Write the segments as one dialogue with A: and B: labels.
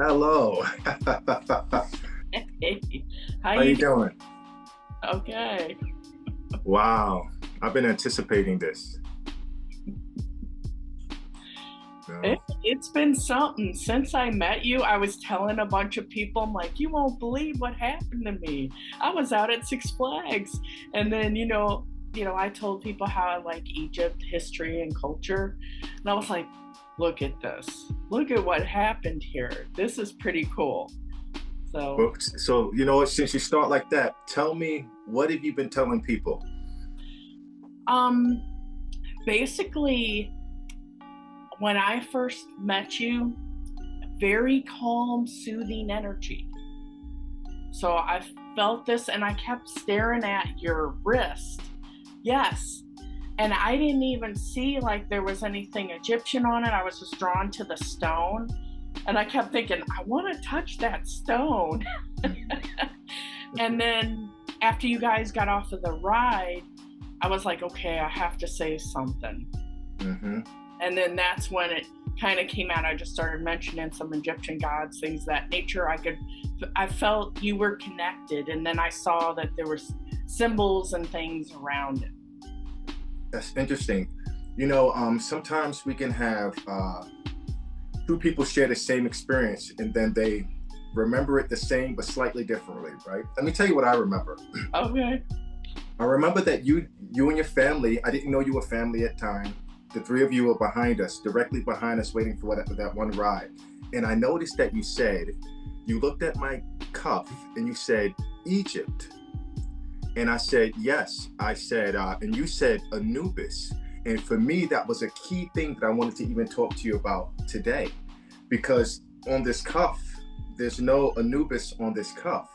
A: Hello.
B: Hey, how
A: How
B: you
A: you
B: doing?
A: doing?
B: Okay.
A: Wow. I've been anticipating this.
B: It,
A: No.
B: it's been something since I met you. I was telling a bunch of people, I'm like, you won't believe what happened to me. I was out at Six Flags, and then I told people how I like Egypt history and culture, and I was like, look at this. Look at what happened here. This is pretty cool. So,
A: Well, so you know what? Since you start like that, tell me what have you been telling people?
B: um, basically, when I first met you, very calm, soothing energy. So I felt this and I kept staring at your wrist. Yes. And I didn't even see like there was anything Egyptian on it. I was just drawn to the stone. And I kept thinking, I want to touch that stone. And then after you guys got off of the ride, I was like, okay, I have to say something.
A: Mm-hmm.
B: And then that's when it kind of came out. I just started mentioning some Egyptian gods, things of that nature. I felt you were connected, and then I saw that there was symbols and things around it.
A: That's interesting. Sometimes we can have two people share the same experience and then they remember it the same but slightly differently, right? Let me tell you what I remember.
B: Okay.
A: I remember that you and your family, I didn't know you were family at the time. The three of you were behind us, directly behind us, waiting for that one ride. And I noticed that you looked at my cuff and you said, Egypt. And I said, yes. I said, and you said Anubis. And for me, that was a key thing that I wanted to even talk to you about today. Because on this cuff, there's no Anubis on this cuff.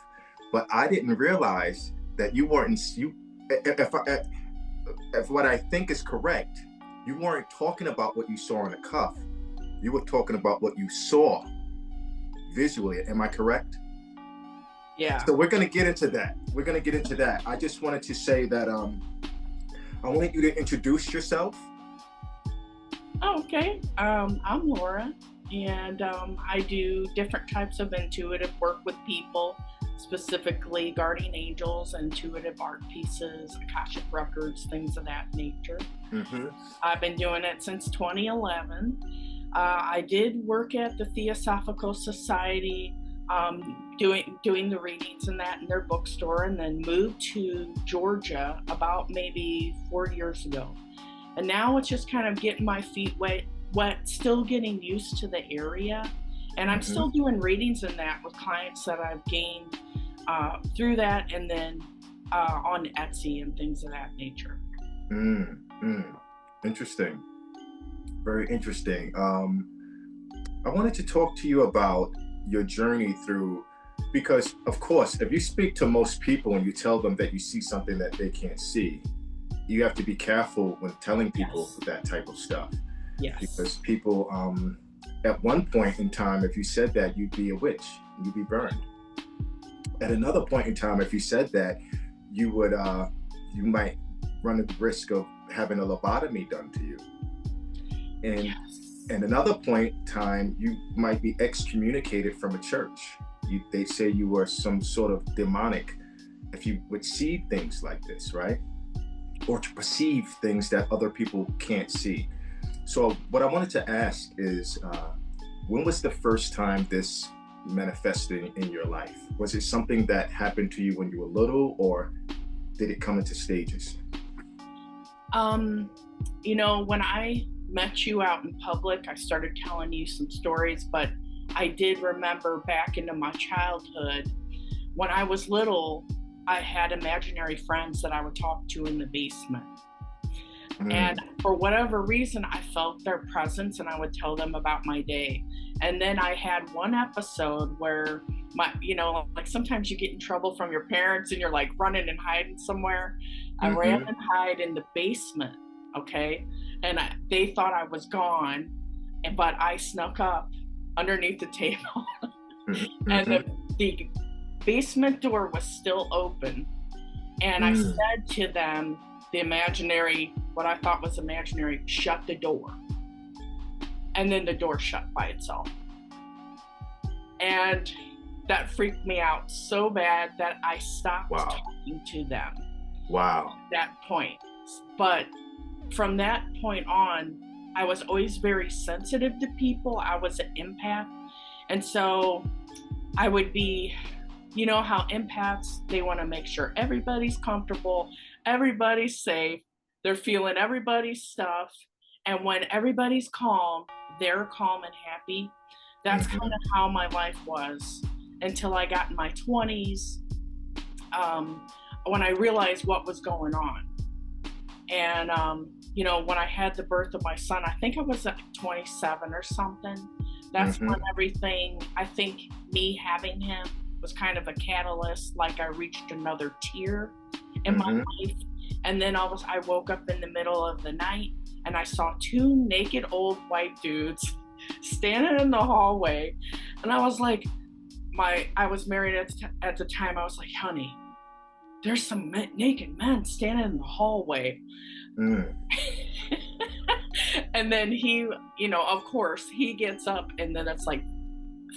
A: But I didn't realize that you weren't, you, if what I think is correct, you weren't talking about what you saw on the cuff. You were talking about what you saw visually. Am I correct?
B: Yeah.
A: So we're going to get into that. I just wanted to say that I wanted you to introduce yourself.
B: Okay. I'm Laura, and I do different types of intuitive work with people, specifically guardian angels, intuitive art pieces, Akashic records, things of that nature.
A: Mm-hmm.
B: I've been doing it since 2011. I did work at the Theosophical Society, doing the readings and that in their bookstore, and then moved to Georgia about maybe 4 years ago. And now it's just kind of getting my feet wet, still getting used to the area. And I'm
A: Mm-hmm.
B: still doing readings in that with clients that I've gained through that, and then on Etsy and things of that nature.
A: Mm, mm. Interesting. Very interesting. I wanted to talk to you about your journey through, because of course, if you speak to most people and you tell them that you see something that they can't see, you have to be careful when telling people
B: Yes.
A: that type of stuff.
B: Yes.
A: Because people, at one point in time, if you said that, you'd be a witch, you'd be burned. At another point in time, if you said that, you might run the risk of having a lobotomy done to you. And
B: Yes.
A: at another point in time, you might be excommunicated from a church. They say you were some sort of demonic if you would see things like this, right? Or to perceive things that other people can't see. So what I wanted to ask is, when was the first time this manifested in your life? Was it something that happened to you when you were little, or did it come into stages?
B: Um, when I met you out in public, I started telling you some stories, but I did remember back into my childhood when I was little, I had imaginary friends that I would talk to in the basement.
A: Mm,
B: And for whatever reason, I felt their presence and I would tell them about my day. And then I had one episode where like sometimes you get in trouble from your parents and you're like running and hiding somewhere. I ran
A: mm-hmm,
B: and hide in the basement, okay? And they thought I was gone, but I snuck up underneath the table and
A: mm-hmm,
B: the basement door was still open. And I
A: mm.
B: said to them, the imaginary, what I thought was imaginary, shut the door. And then the door shut by itself. And that freaked me out so bad that I stopped
A: Wow.
B: talking to them.
A: Wow.
B: At that point. But from that point on, I was always very sensitive to people. I was an empath. And so I would be, you know how empaths, they want to make sure everybody's comfortable, everybody's safe, they're feeling everybody's stuff. And when everybody's calm, they're calm and happy. That's kind of how my life was until I got in my 20s, when I realized what was going on. And, you know, when I had the birth of my son, I think I was at 27 or something. That's when everything, I think me having him was kind of a catalyst, like I reached another tier in my life. And then I woke up in the middle of the night and I saw two naked old white dudes standing in the hallway. And I was like, I was married at the time. I was like, honey, there's some naked men standing in the hallway. And then he, you know, of course, he gets up and then it's like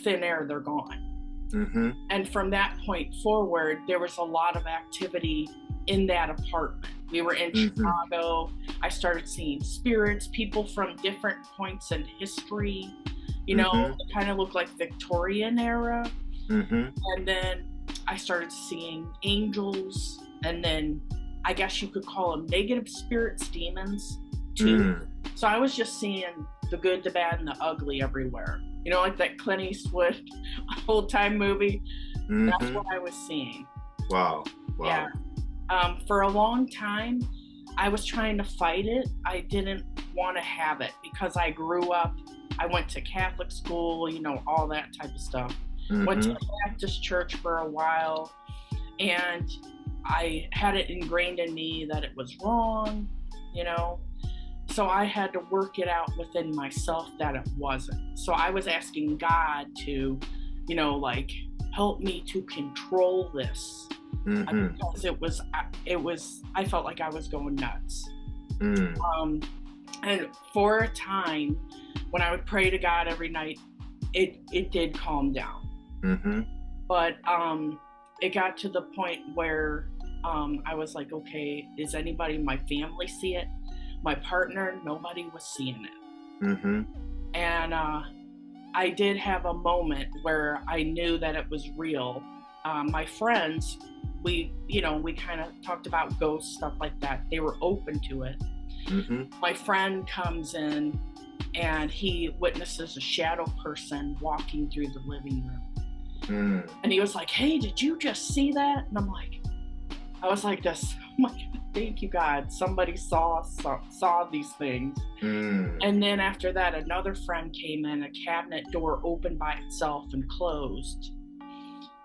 B: thin air, they're gone. And from that point forward, there was a lot of activity in that apartment. We were in Chicago. I started seeing spirits, people from different points in history, you know, it kind of looked like Victorian era. And then I started seeing angels, and then I guess you could call them negative spirits, demons too. So I was just seeing the good, the bad, and the ugly everywhere. You know, like that Clint Eastwood old time movie. That's what I was seeing.
A: Wow.
B: Yeah. For a long time, I was trying to fight it. I didn't want to have it because I grew up, I went to Catholic school, you know, all that type of stuff. Went to the Baptist church for a while, and I had it ingrained in me that it was wrong, you know. So I had to work it out within myself that it wasn't. So I was asking God to, you know, like, help me to control this. Because it was, I felt like I was going nuts. And for a time, when I would pray to God every night, it did calm down. But it got to the point where I was like, okay, is anybody in my family see it? My partner, nobody was seeing it. And I did have a moment where I knew that it was real. My friends, we kind of talked about ghosts, stuff like that. They were open to it. My friend comes in and he witnesses a shadow person walking through the living room. And he was like, hey, did you just see that? And I was like this, oh my God, thank you, God. Somebody saw these things. And then after that, another friend came in, a cabinet door opened by itself and closed.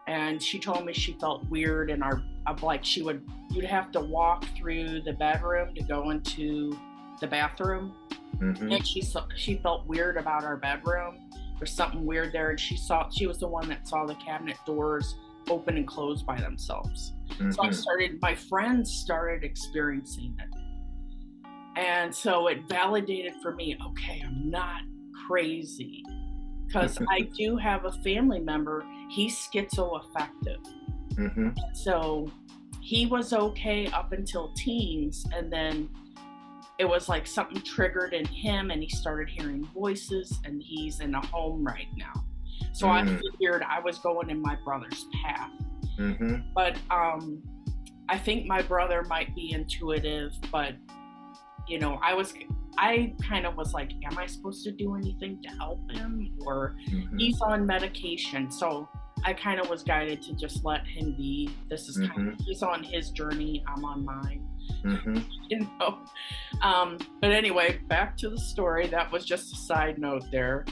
B: And she told me she felt weird, and you'd have to walk through the bedroom to go into the bathroom. And she felt weird about our bedroom. There's something weird there, and she was the one that saw the cabinet doors open and close by themselves. So my friends started experiencing it. And so it validated for me, okay, I'm not crazy. Because I do have a family member, he's schizoaffective. So he was okay up until teens, and then it was like something triggered in him and he started hearing voices, and he's in a home right now. So I figured I was going in my brother's path. But I think my brother might be intuitive, but you know, I kind of was like, am I supposed to do anything to help him? Or he's on medication. So I kind of was guided to just let him be. This is kind of, he's on his journey, I'm on mine. You know? But anyway, back to the story. That was just a side note there.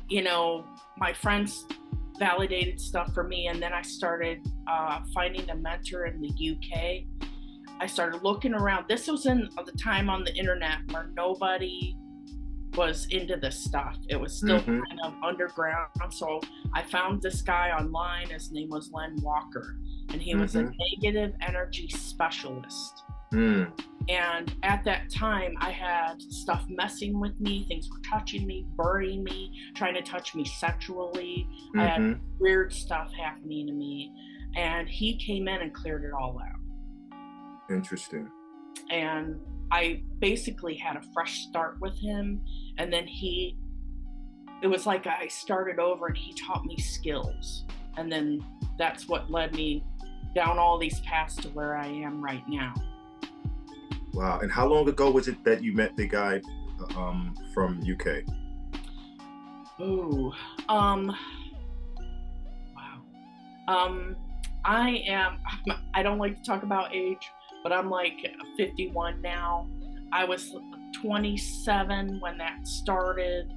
B: You know, my friends validated stuff for me, and then I started finding a mentor in the UK. I started looking around. This was in the time on the internet where nobody was into this stuff. It was still kind of underground. So I found this guy online. His name was Len Walker, and he was a negative energy specialist.
A: Mm.
B: And at that time, I had stuff messing with me. Things were touching me, burning me, trying to touch me sexually. I had
A: Mm-hmm.
B: weird stuff happening to me. And he came in and cleared it all out.
A: Interesting.
B: And I basically had a fresh start with him. And then it was like I started over and he taught me skills. And then that's what led me down all these paths to where I am right now.
A: Wow. And how long ago was it that you met the guy from UK?
B: Ooh, wow. I don't like to talk about age, but I'm like 51 now. I was 27 when that started.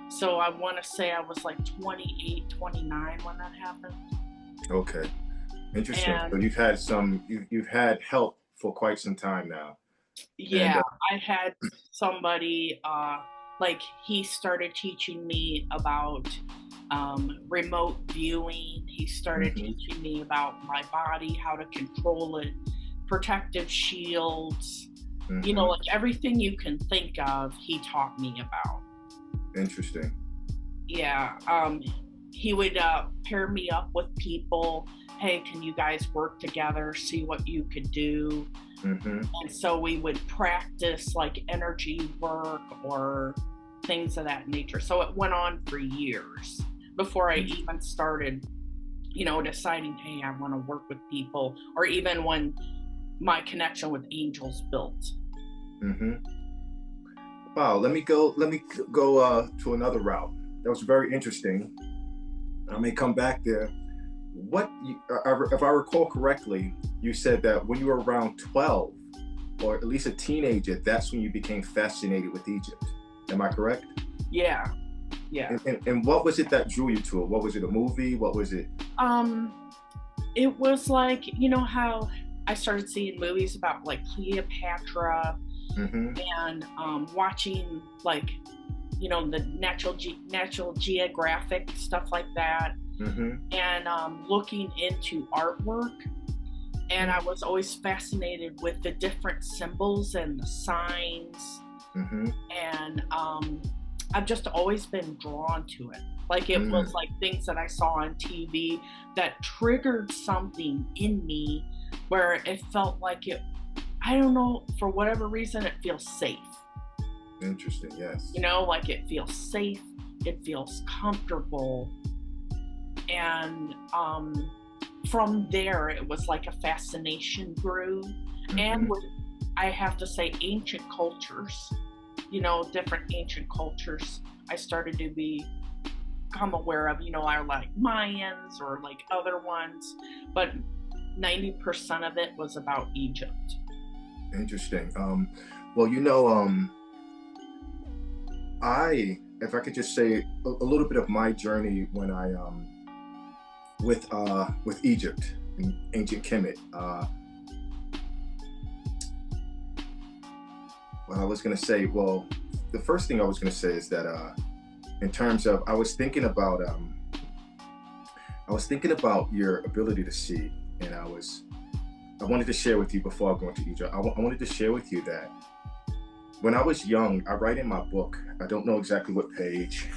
B: So I want to say I was like 28, 29 when that happened.
A: Okay. Interesting.
B: And
A: so you've had help for quite some time now.
B: yeah, I had somebody, like he started teaching me about remote viewing. He started teaching me about my body, how to control it, protective shields, like everything you can think of, he taught me about.
A: Interesting.
B: Yeah. He would pair me up with people. Hey, can you guys work together, see what you could do? And so we would practice like energy work or things of that nature. So it went on for years before I even started, deciding, hey, I want to work with people, or even when my connection with angels built.
A: Wow. Let me go to another route. That was very interesting. I may come back there. If I recall correctly, you said that when you were around 12, or at least a teenager, that's when you became fascinated with Egypt. Am I correct?
B: Yeah.
A: And what was it that drew you to it? What was it, a movie? What was it?
B: It was like, how I started seeing movies about like Cleopatra, and watching like, the Natural Geographic, stuff like that. And looking into artwork, and I was always fascinated with the different symbols and the signs, and I've just always been drawn to it. Like it was like things that I saw on TV that triggered something in me where it felt like I don't know, for whatever reason, it feels safe.
A: Interesting, yes.
B: Like it feels safe, it feels comfortable. And from there, it was like a fascination grew. And with, I have to say, ancient cultures, different ancient cultures, I started to become aware of, are like Mayans or like other ones, but 90% of it was about Egypt.
A: Interesting. Well, if I could just say a little bit of my journey when I with Egypt and ancient Kemet. The first thing I was going to say is that in terms of, I was thinking about your ability to see, and I wanted to share with you before I go into Egypt. I wanted to share with you that when I was young, I write in my book, I don't know exactly what page,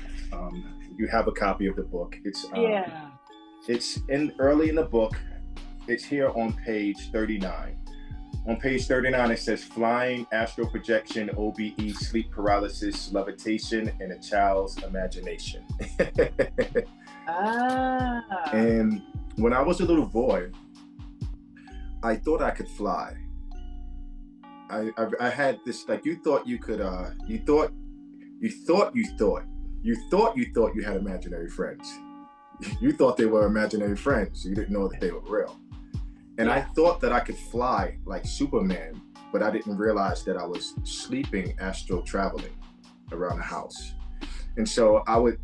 A: you have a copy of the book. It's early in the book. It's here on page 39. On page 39, it says flying, astral projection, OBE, sleep paralysis, levitation, and a child's imagination. And when I was a little boy, I thought I could fly. I had this, like, you thought you could, you thought you had imaginary friends. You thought they were imaginary friends. You didn't know that they were real. And I thought that I could fly like Superman, but I didn't realize that I was sleeping, astral traveling around the house. And so I would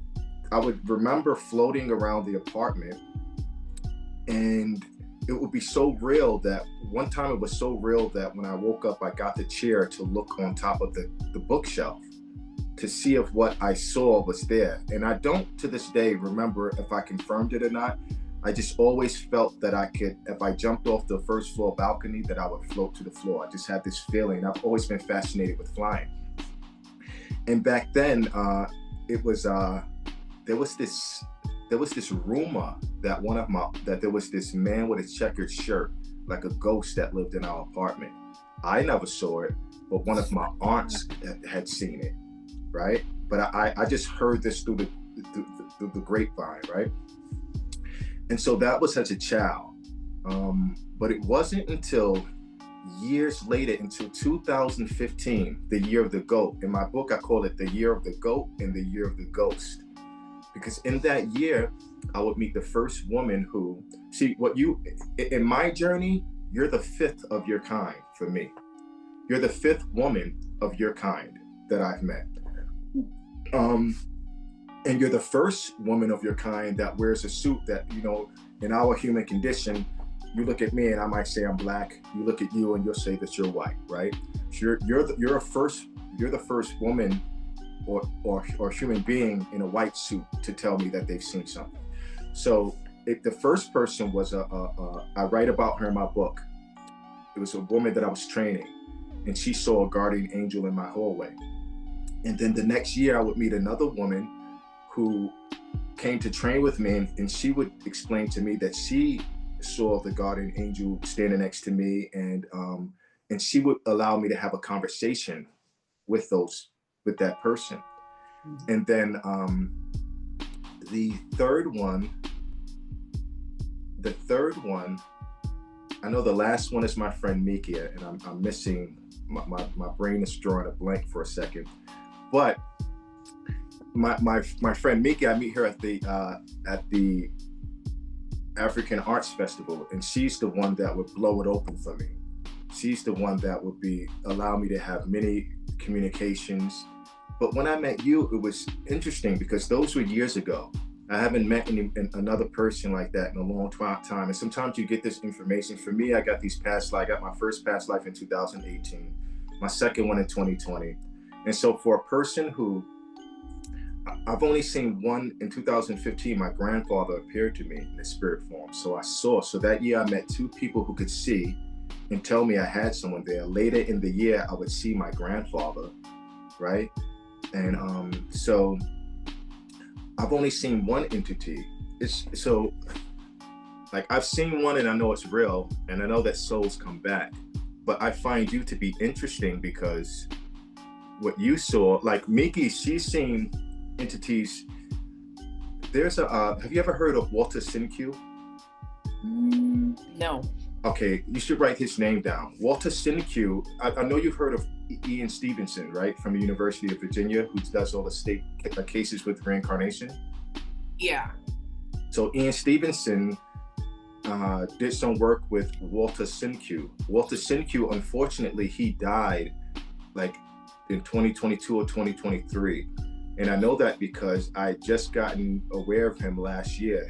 A: remember floating around the apartment, and it would be so real that one time it was so real that when I woke up, I got the chair to look on top of the bookshelf to see if what I saw was there. And I don't to this day remember if I confirmed it or not, I just always felt that I could, if I jumped off the first floor balcony, that I would float to the floor. I just had this feeling. I've always been fascinated with flying. And back then, there was this rumor that there was this man with a checkered shirt, like a ghost, that lived in our apartment. I never saw it, but one of my aunts had seen it, right? But I just heard this through the grapevine, right? And so that was as a child. But it wasn't until years later, until 2015, the year of the goat. In my book, I call it the year of the goat and the year of the ghost. Because in that year, I would meet the first woman who, in my journey, you're the fifth of your kind for me. You're the fifth woman of your kind that I've met. And you're the first woman of your kind that wears a suit that, in our human condition, you look at me and I might say I'm black. You look at you and you'll say that you're white, right? So you're the first woman or human being in a white suit to tell me that they've seen something. So the first person was I write about her in my book. It was a woman that I was training, and she saw a guardian angel in my hallway. And then the next year I would meet another woman who came to train with me, and she would explain to me that she saw the guardian angel standing next to me, and she would allow me to have a conversation with that person. And then the third one, I know the last one is my friend Mikia, and I'm missing, my brain is drawing a blank for a second. But my friend Mikia, I meet her at the African Arts Festival, and she's the one that would blow it open for me. She's the one that would allow me to have many communications. But when I met you, it was interesting because those were years ago. I haven't met another person like that in a long time. And sometimes you get this information. For me, I got these past life. I got my first past life in 2018, my second one in 2020. And so for a person who, I've only seen one in 2015, my grandfather appeared to me in the spirit form. So that year I met two people who could see and tell me I had someone there. Later in the year, I would see my grandfather, right? And so I've only seen one entity. I've seen one and I know it's real, and I know that souls come back. But I find you to be interesting because what you saw, like Miki, she's seen entities. There's have you ever heard of Walter Simkew?
B: No.
A: Okay, you should write his name down. Walter Simkew, I know you've heard of Ian Stevenson, right? From the University of Virginia, who does all the state cases with reincarnation.
B: Yeah. So
A: Ian Stevenson did some work with Walter Simkew. Walter Simkew, unfortunately, he died like in 2022 or 2023. And I know that because I had just gotten aware of him last year.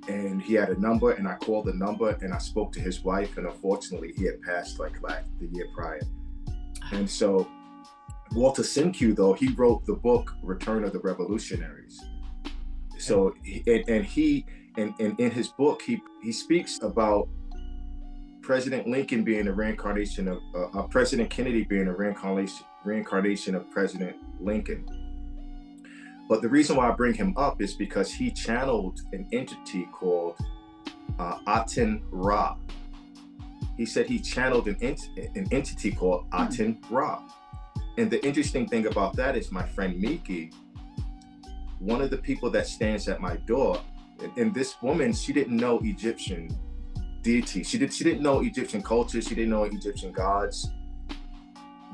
A: And he had a number, and I called the number, and I spoke to his wife, and unfortunately, he had passed like the year prior. And so, Walter Simkew, though, he wrote the book Return of the Revolutionaries. So, in his book, he speaks about President Lincoln being a reincarnation of President Kennedy being a reincarnation of President Lincoln. But the reason why I bring him up is because he channeled an entity called Aten Ra. He said he channeled an entity called Aten Ra. And the interesting thing about that is my friend Miki, one of the people that stands at my door, and this woman, she didn't know Egyptian deities. She didn't know Egyptian culture. She didn't know Egyptian gods.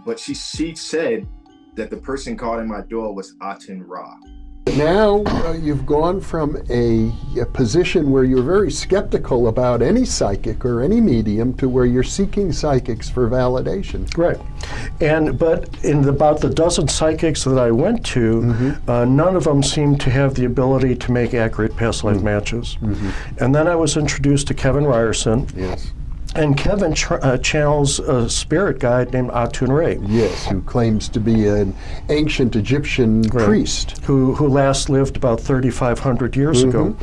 A: But she said that the person calling my door was Aten Ra.
C: Now you've gone from a position where you're very skeptical about any psychic or any medium to where you're seeking psychics for validation.
D: Right. But in about the dozen psychics that I went to, none of them seemed to have the ability to make accurate past life matches. And then I was introduced to Kevin Ryerson.
C: Yes.
D: And Kevin channels a spirit guide named Aten Ra.
C: Yes, who claims to be an ancient Egyptian priest.
D: Who last lived about 3,500 years ago.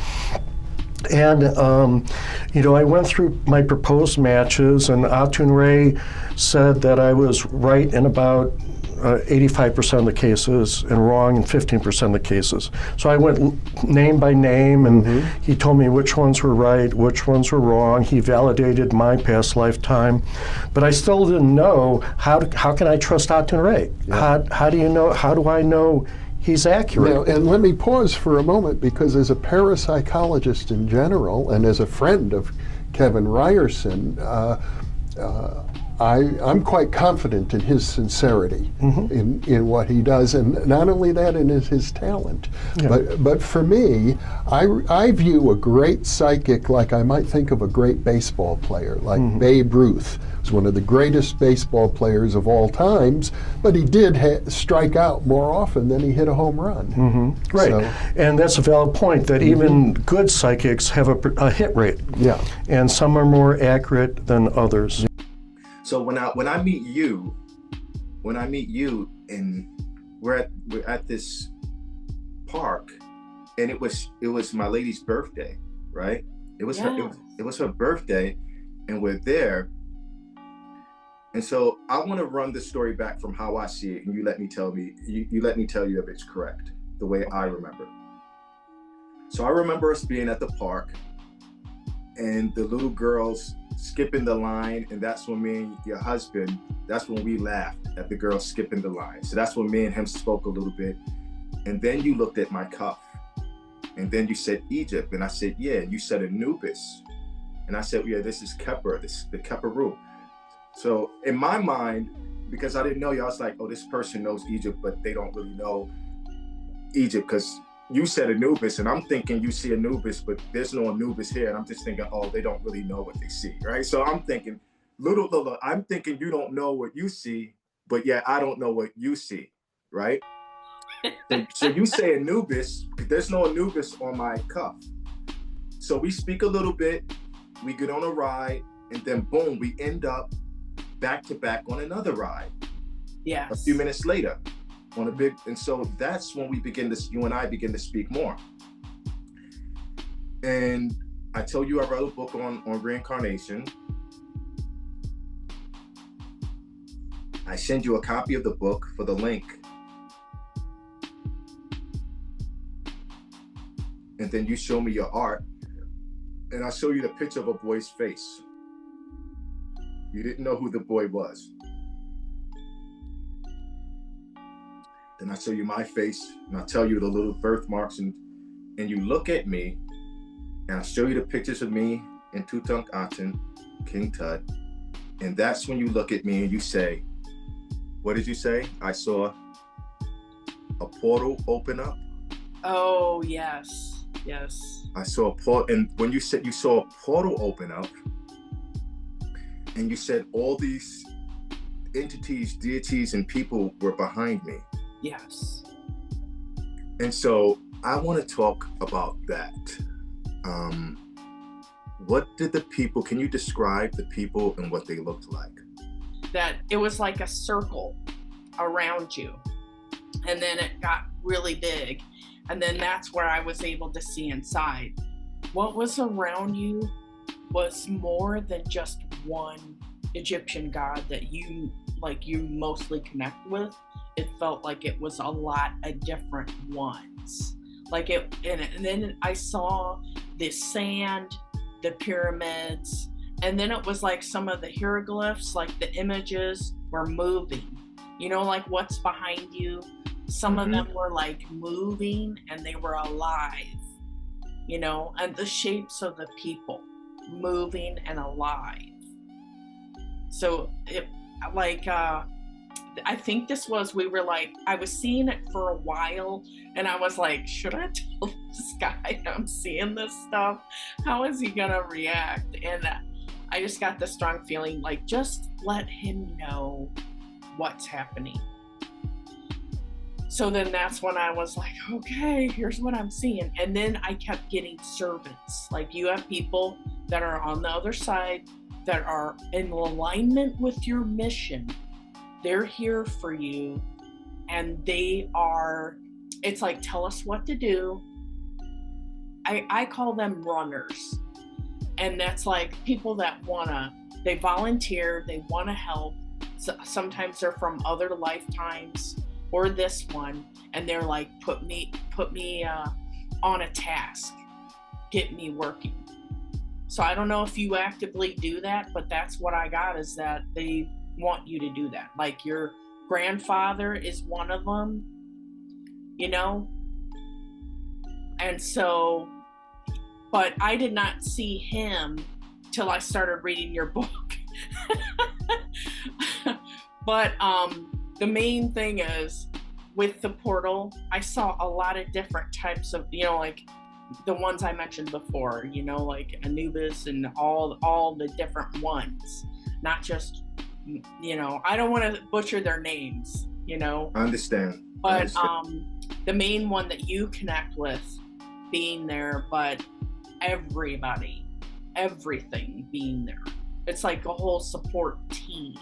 D: And, I went through my proposed matches, and Aten Ra said that I was right in about 85% of the cases and wrong in 15% of the cases. So I went name by name, and he told me which ones were right, which ones were wrong. He validated my past lifetime. But I still didn't know, how can I trust Aten Ra? Yeah. How do I know he's accurate?
C: Now, and let me pause for a moment, because as a parapsychologist in general, and as a friend of Kevin Ryerson, I'm quite confident in his sincerity in what he does, and not only that, in his talent. Yeah. But for me, I view a great psychic like I might think of a great baseball player, like Babe Ruth. Was one of the greatest baseball players of all times, but he did strike out more often than he hit a home run.
D: Right, so, and that's a valid point, that even good psychics have a hit rate. Yeah, and some are more accurate than others.
A: So when I meet you, and we're at this park, and it was my lady's birthday, right? It was her birthday, and we're there. And so I want to run the story back from how I see it, and you let me tell you if it's correct, the way I remember. So I remember us being at the park, and the little girls skipping the line, and that's when me and your husband, that's when we laughed at the girl skipping the line. So that's when me and him spoke a little bit. And then you looked at my cuff, and then you said Egypt, and I said, yeah. And you said Anubis, and I said, yeah, this is Khepr, the Khepru. So in my mind, because I didn't know you, I was like, oh, this person knows Egypt, but they don't really know Egypt, because you said Anubis, and I'm thinking you see Anubis, but there's no Anubis here. And I'm just thinking, oh, they don't really know what they see, right? So I'm thinking, I'm thinking you don't know what you see, but yeah, I don't know what you see, right? So you say Anubis, there's no Anubis on my cuff. So we speak a little bit, we get on a ride, and then boom, we end up back to back on another ride.
B: Yeah.
A: A few minutes later. On a big, and so that's when you and I begin to speak more. And I told you I wrote a book on reincarnation. I send you a copy of the book for the link. And then you show me your art, and I show you the picture of a boy's face. You didn't know who the boy was. Then I show you my face, and I tell you the little birthmarks, and you look at me, and I show you the pictures of me and Tutankhaten, King Tut, and that's when you look at me and you say, what did you say? I saw a portal open up.
B: Oh, yes, yes.
A: I saw a portal, and when you said you saw a portal open up, and you said all these entities, deities, and people were behind me.
B: Yes.
A: And so I want to talk about that. What did the people, can you describe the people and what they looked like?
B: That it was like a circle around you, and then it got really big, and then that's where I was able to see inside. What was around you was more than just one Egyptian god that you mostly connect with. It felt like it was a lot of different ones. And then I saw the sand, the pyramids, and then it was like some of the hieroglyphs, like the images were moving. You know, like what's behind you? Some of them were like moving and they were alive, you know, and the shapes of the people moving and alive. So it I think I was seeing it for a while, and I was like, should I tell this guy I'm seeing this stuff? How is he gonna react? And I just got the strong feeling, like, just let him know what's happening. So then that's when I was like, okay, here's what I'm seeing. And then I kept getting servants. Like, you have people that are on the other side that are in alignment with your mission. They're here for you, and it's like, tell us what to do. I call them runners. And that's like people that they volunteer, they want to help. So sometimes they're from other lifetimes or this one, and they're like, put me on a task, get me working. So I don't know if you actively do that, but that's what I got, is that they want you to do that. Like your grandfather is one of them, you know? And so, but I did not see him till I started reading your book. But the main thing is, with the portal, I saw a lot of different types of, you know, like the ones I mentioned before, you know, like Anubis and all the different ones, not just, you know, I don't want to butcher their names, you know.
A: I understand.
B: But the main one that you connect with being there, but everybody, everything being there. It's like a whole support team.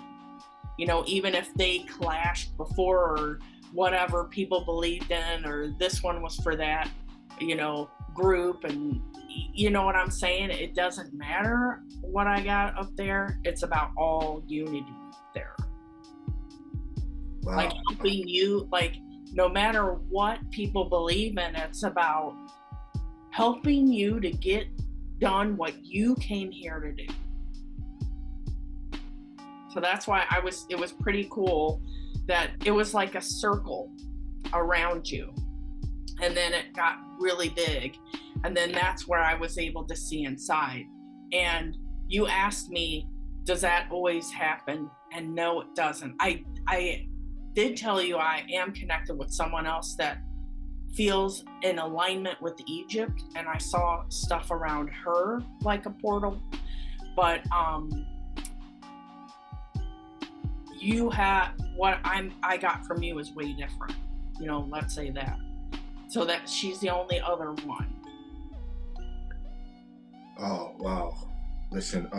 B: You know, even if they clashed before or whatever people believed in, or this one was for that, you know, group, and you know what I'm saying? It doesn't matter what I got up there. It's about all unity there.
A: Wow.
B: Like helping you, like no matter what people believe in, it's about helping you to get done what you came here to do. So that's why it was pretty cool that it was like a circle around you. And then it got really big. And then that's where I was able to see inside. And you asked me, does that always happen? And no, it doesn't. I did tell you I am connected with someone else that feels in alignment with Egypt. And I saw stuff around her like a portal. But you have what I got from you is way different, you know, let's say that. So that she's the only other one.
A: Oh wow. Listen,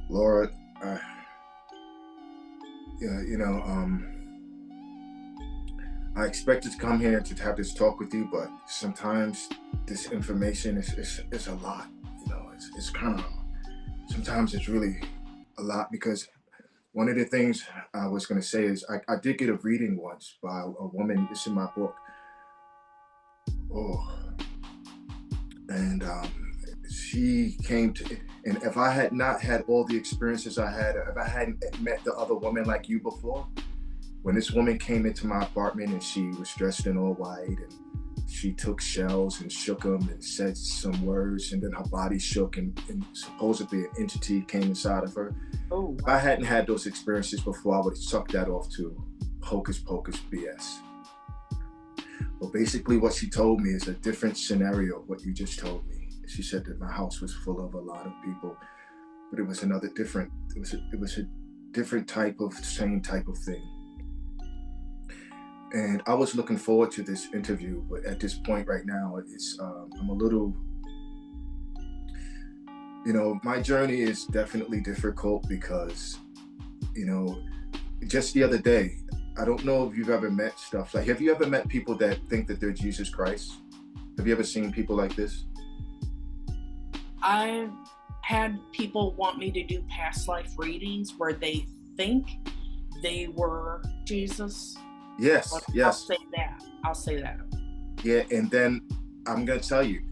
A: Laura, yeah, you know, I expected to come here to have this talk with you, but sometimes this information is a lot, you know. It's kind of, sometimes it's really a lot, because one of the things I was going to say is I did get a reading once by a woman. It's in my book. Oh, and she came to, and if I had not had all the experiences I had, if I hadn't met the other woman like you before, when this woman came into my apartment and she was dressed in all white and she took shells and shook them and said some words, and then her body shook and supposedly an entity came inside of her.
B: Oh.
A: If I hadn't had those experiences before, I would have sucked that off to hocus pocus BS. But basically what she told me is a different scenario of what you just told me. She said that my house was full of a lot of people, but it was another different, it was a different type of, same type of thing. And I was looking forward to this interview, but at this point right now, it's I'm a little, you know, my journey is definitely difficult because, you know, just the other day, I don't know if you've ever met stuff like, have you ever met people that think that they're Jesus Christ? Have you ever seen people like this?
B: I've had people want me to do past life readings where they think they were Jesus.
A: Yes,
B: but
A: yes.
B: I'll say that.
A: Yeah, and then I'm gonna tell you,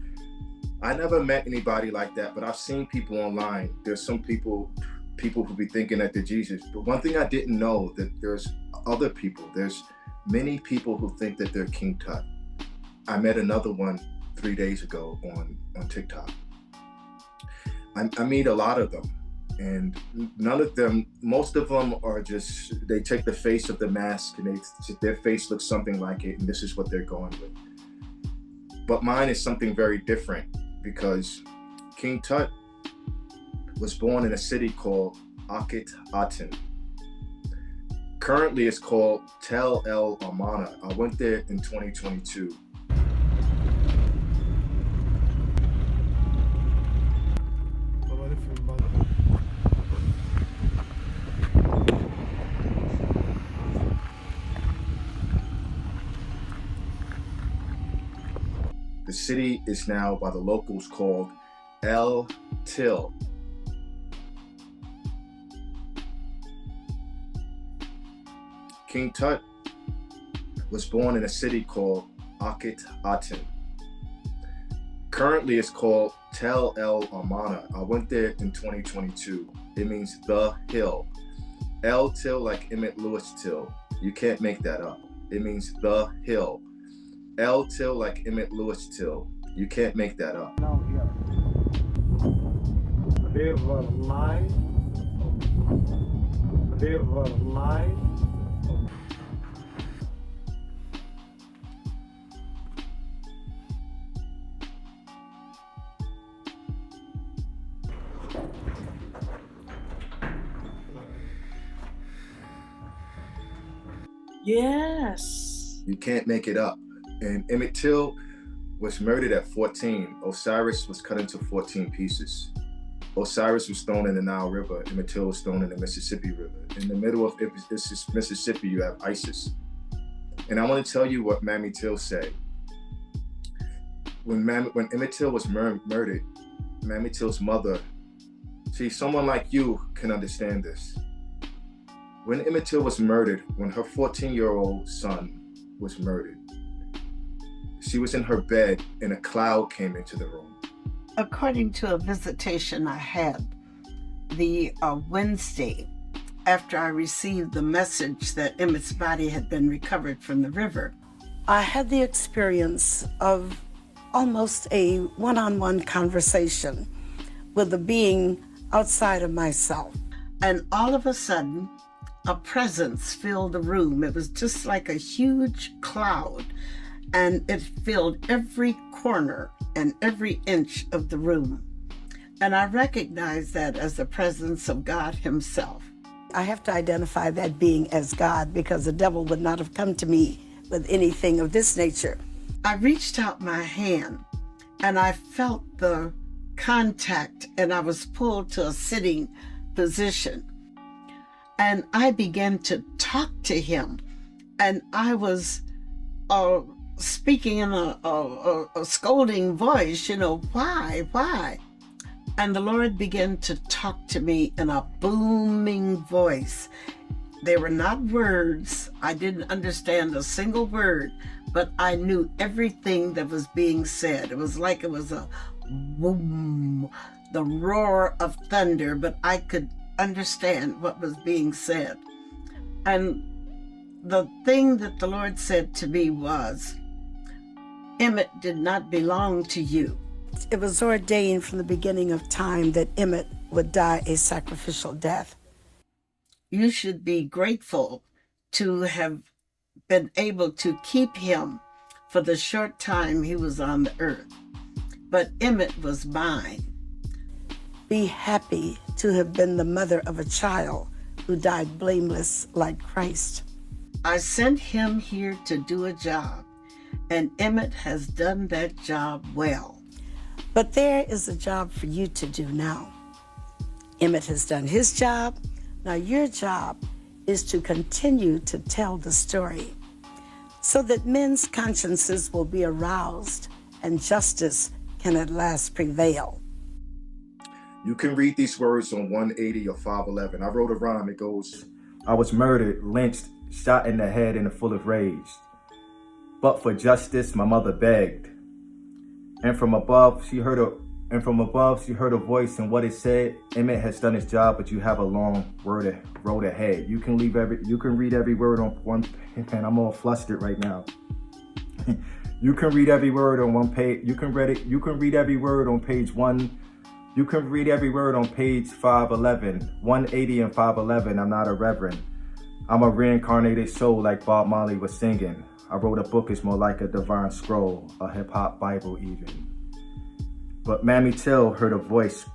A: I never met anybody like that, but I've seen people online. There's some people who be thinking that they're Jesus. But one thing I didn't know, that there's other people. There's many people who think that they're King Tut. I met another one 3 days ago on TikTok. I meet a lot of them, and none of them, most of them are just, they take the face of the mask and their face looks something like it, and this is what they're going with. But mine is something very different, because King Tut was born in a city called Simkew Aten. Currently it's called Tel El Amarna. I went there in 2022. The city is now by the locals called Till. King Tut was born in a city called Akit Aten. Currently it's called Tel El Amarna. I went there in 2022. It means the hill. El Till, like Emmett Till. You can't make that up. It means the hill. El Till, like Emmett Till. You can't make that up.
E: Now here. River line. River line.
B: Yes.
A: You can't make it up. And Emmett Till was murdered at 14. Osiris was cut into 14 pieces. Osiris was thrown in the Nile River. Emmett Till was thrown in the Mississippi River. In the middle of Mississippi, you have ISIS. And I want to tell you what Mamie Till said. When Emmett Till was murdered, Mamie Till's mother, see, someone like you can understand this. When Emmett Till was murdered, when her 14-year-old son was murdered, she was in her bed and a cloud came into the room.
F: According to a visitation I had the Wednesday after I received the message that Emmett's body had been recovered from the river, I had the experience of almost a one-on-one conversation with a being outside of myself. And all of a sudden, a presence filled the room. It was just like a huge cloud, and it filled every corner and every inch of the room. And I recognized that as the presence of God himself. I have to identify that being as God because the devil would not have come to me with anything of this nature. I reached out my hand and I felt the contact and I was pulled to a sitting position. And I began to talk to him, and I was speaking in a scolding voice, why? And the Lord began to talk to me in a booming voice. They were not words. I didn't understand a single word, but I knew everything that was being said. It was like it was a boom, the roar of thunder, but I could understand what was being said. And the thing that the Lord said to me was, Emmett did not belong to you. It was ordained from the beginning of time that Emmett would die a sacrificial death. You should be grateful to have been able to keep him for the short time he was on the earth. But Emmett was mine. Be happy to have been the mother of a child who died blameless like Krst. I sent him here to do a job, and Emmett has done that job well. But there is a job for you to do now. Emmett has done his job. Now your job is to continue to tell the story so that men's consciences will be aroused and justice can at last prevail.
A: You can read these words on 180 or 511. I wrote a rhyme. It goes, I was murdered, lynched, shot in the head and full of rage. But for justice, my mother begged. And from above, she heard a voice, and what it said, Emmett has done his job, but you have a long road ahead. You can read every word on one page, and I'm all flustered right now. You can read every word on one page. You can read every word on page 1. You can read every word on page 511, 180 and 511. I'm not a reverend. I'm a reincarnated soul like Bob Marley was singing. I wrote a book, it's more like a divine scroll, a hip-hop Bible even. But Mamie Till heard a voice,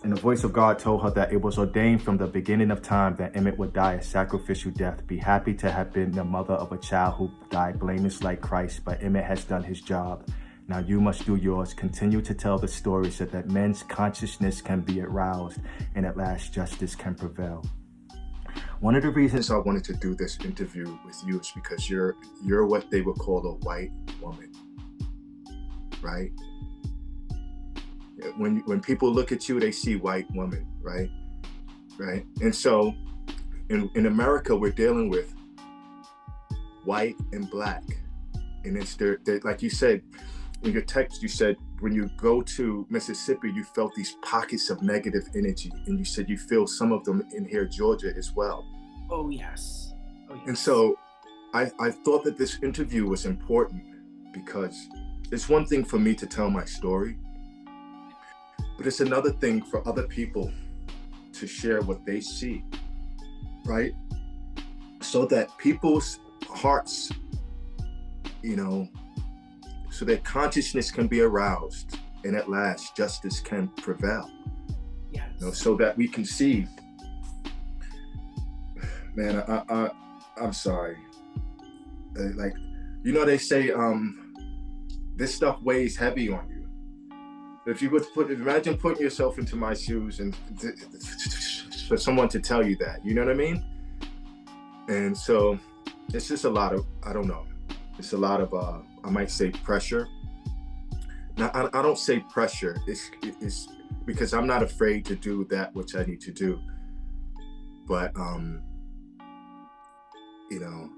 A: and the voice of God told her that it was ordained from the beginning of time that Emmett would die a sacrificial death. Be happy to have been the mother of a child who died blameless like Krst, but Emmett has done his job. Now you must do yours. Continue to tell the story so that men's consciousness can be aroused and at last justice can prevail. One of the reasons I wanted to do this interview with you is because you're what they would call a white woman. right? When people look at you, they see white woman, right? Right. And so in America, we're dealing with white and black. And it's like you said, in your text, you said when you go to Mississippi, you felt these pockets of negative energy. And you said you feel some of them in here, Georgia, as well.
B: Oh, yes. Oh, yes.
A: And so I thought that this interview was important because it's one thing for me to tell my story, but it's another thing for other people to share what they see, right? So that people's hearts, you know, so that consciousness can be aroused, and at last justice can prevail.
B: Yes.
A: You know, so that we can see. Man, I'm sorry. Like, you know, they say this stuff weighs heavy on you. If you would imagine putting yourself into my shoes and for someone to tell you that, you know what I mean? And so it's just a lot of, I don't know, it's a lot of, I might say pressure. Now, I don't say pressure, it's because I'm not afraid to do that which I need to do. But, you know.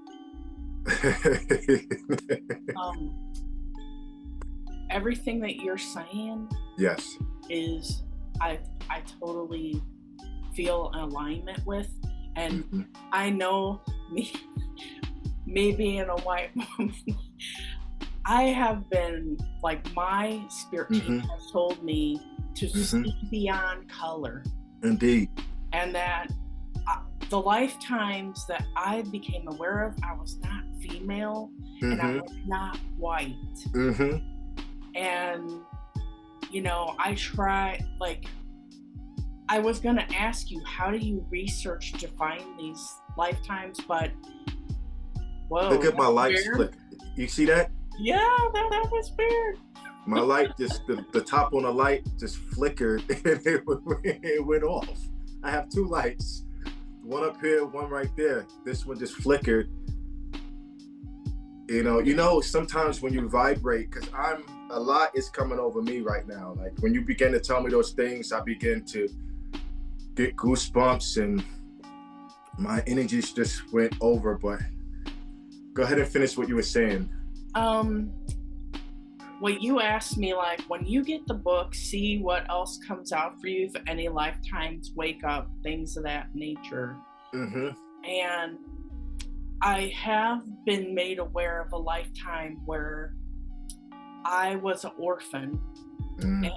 B: Everything that you're saying,
A: yes,
B: is I totally feel an alignment with, and I know me being a white woman, I have been like, my spirit team has told me to see beyond color.
A: Indeed.
B: And that the lifetimes that I became aware of, I was not female and I was not white. And, you know, I try, like, I was going to ask you, how do you research to find these lifetimes? But, whoa.
A: Look at my lights flick. You see that?
B: Yeah, that was weird.
A: My light just, the top on the light just flickered and it went off. I have two lights. One up here, one right there. This one just flickered. You know, sometimes when you vibrate, because a lot is coming over me right now. Like when you begin to tell me those things, I begin to get goosebumps and my energies just went over. But go ahead and finish what you were saying.
B: What you asked me, like, when you get the book, see what else comes out for you, if any lifetimes wake up, things of that nature. And I have been made aware of a lifetime where I was an orphan and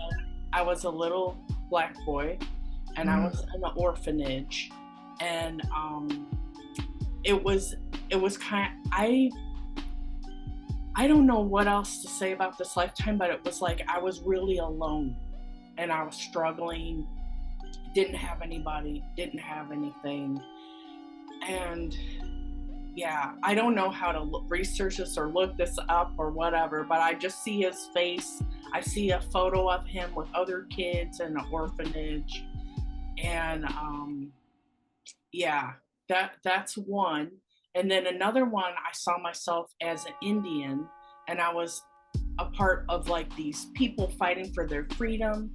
B: I was a little black boy and I was in an orphanage, and it was kind of, I don't know what else to say about this lifetime, but it was like I was really alone and I was struggling, didn't have anybody, didn't have anything. And yeah, I don't know how to research this or look this up or whatever, but I just see his face. I see a photo of him with other kids in an orphanage. And yeah, that's one. And then another one, I saw myself as an Indian, and I was a part of like these people fighting for their freedom.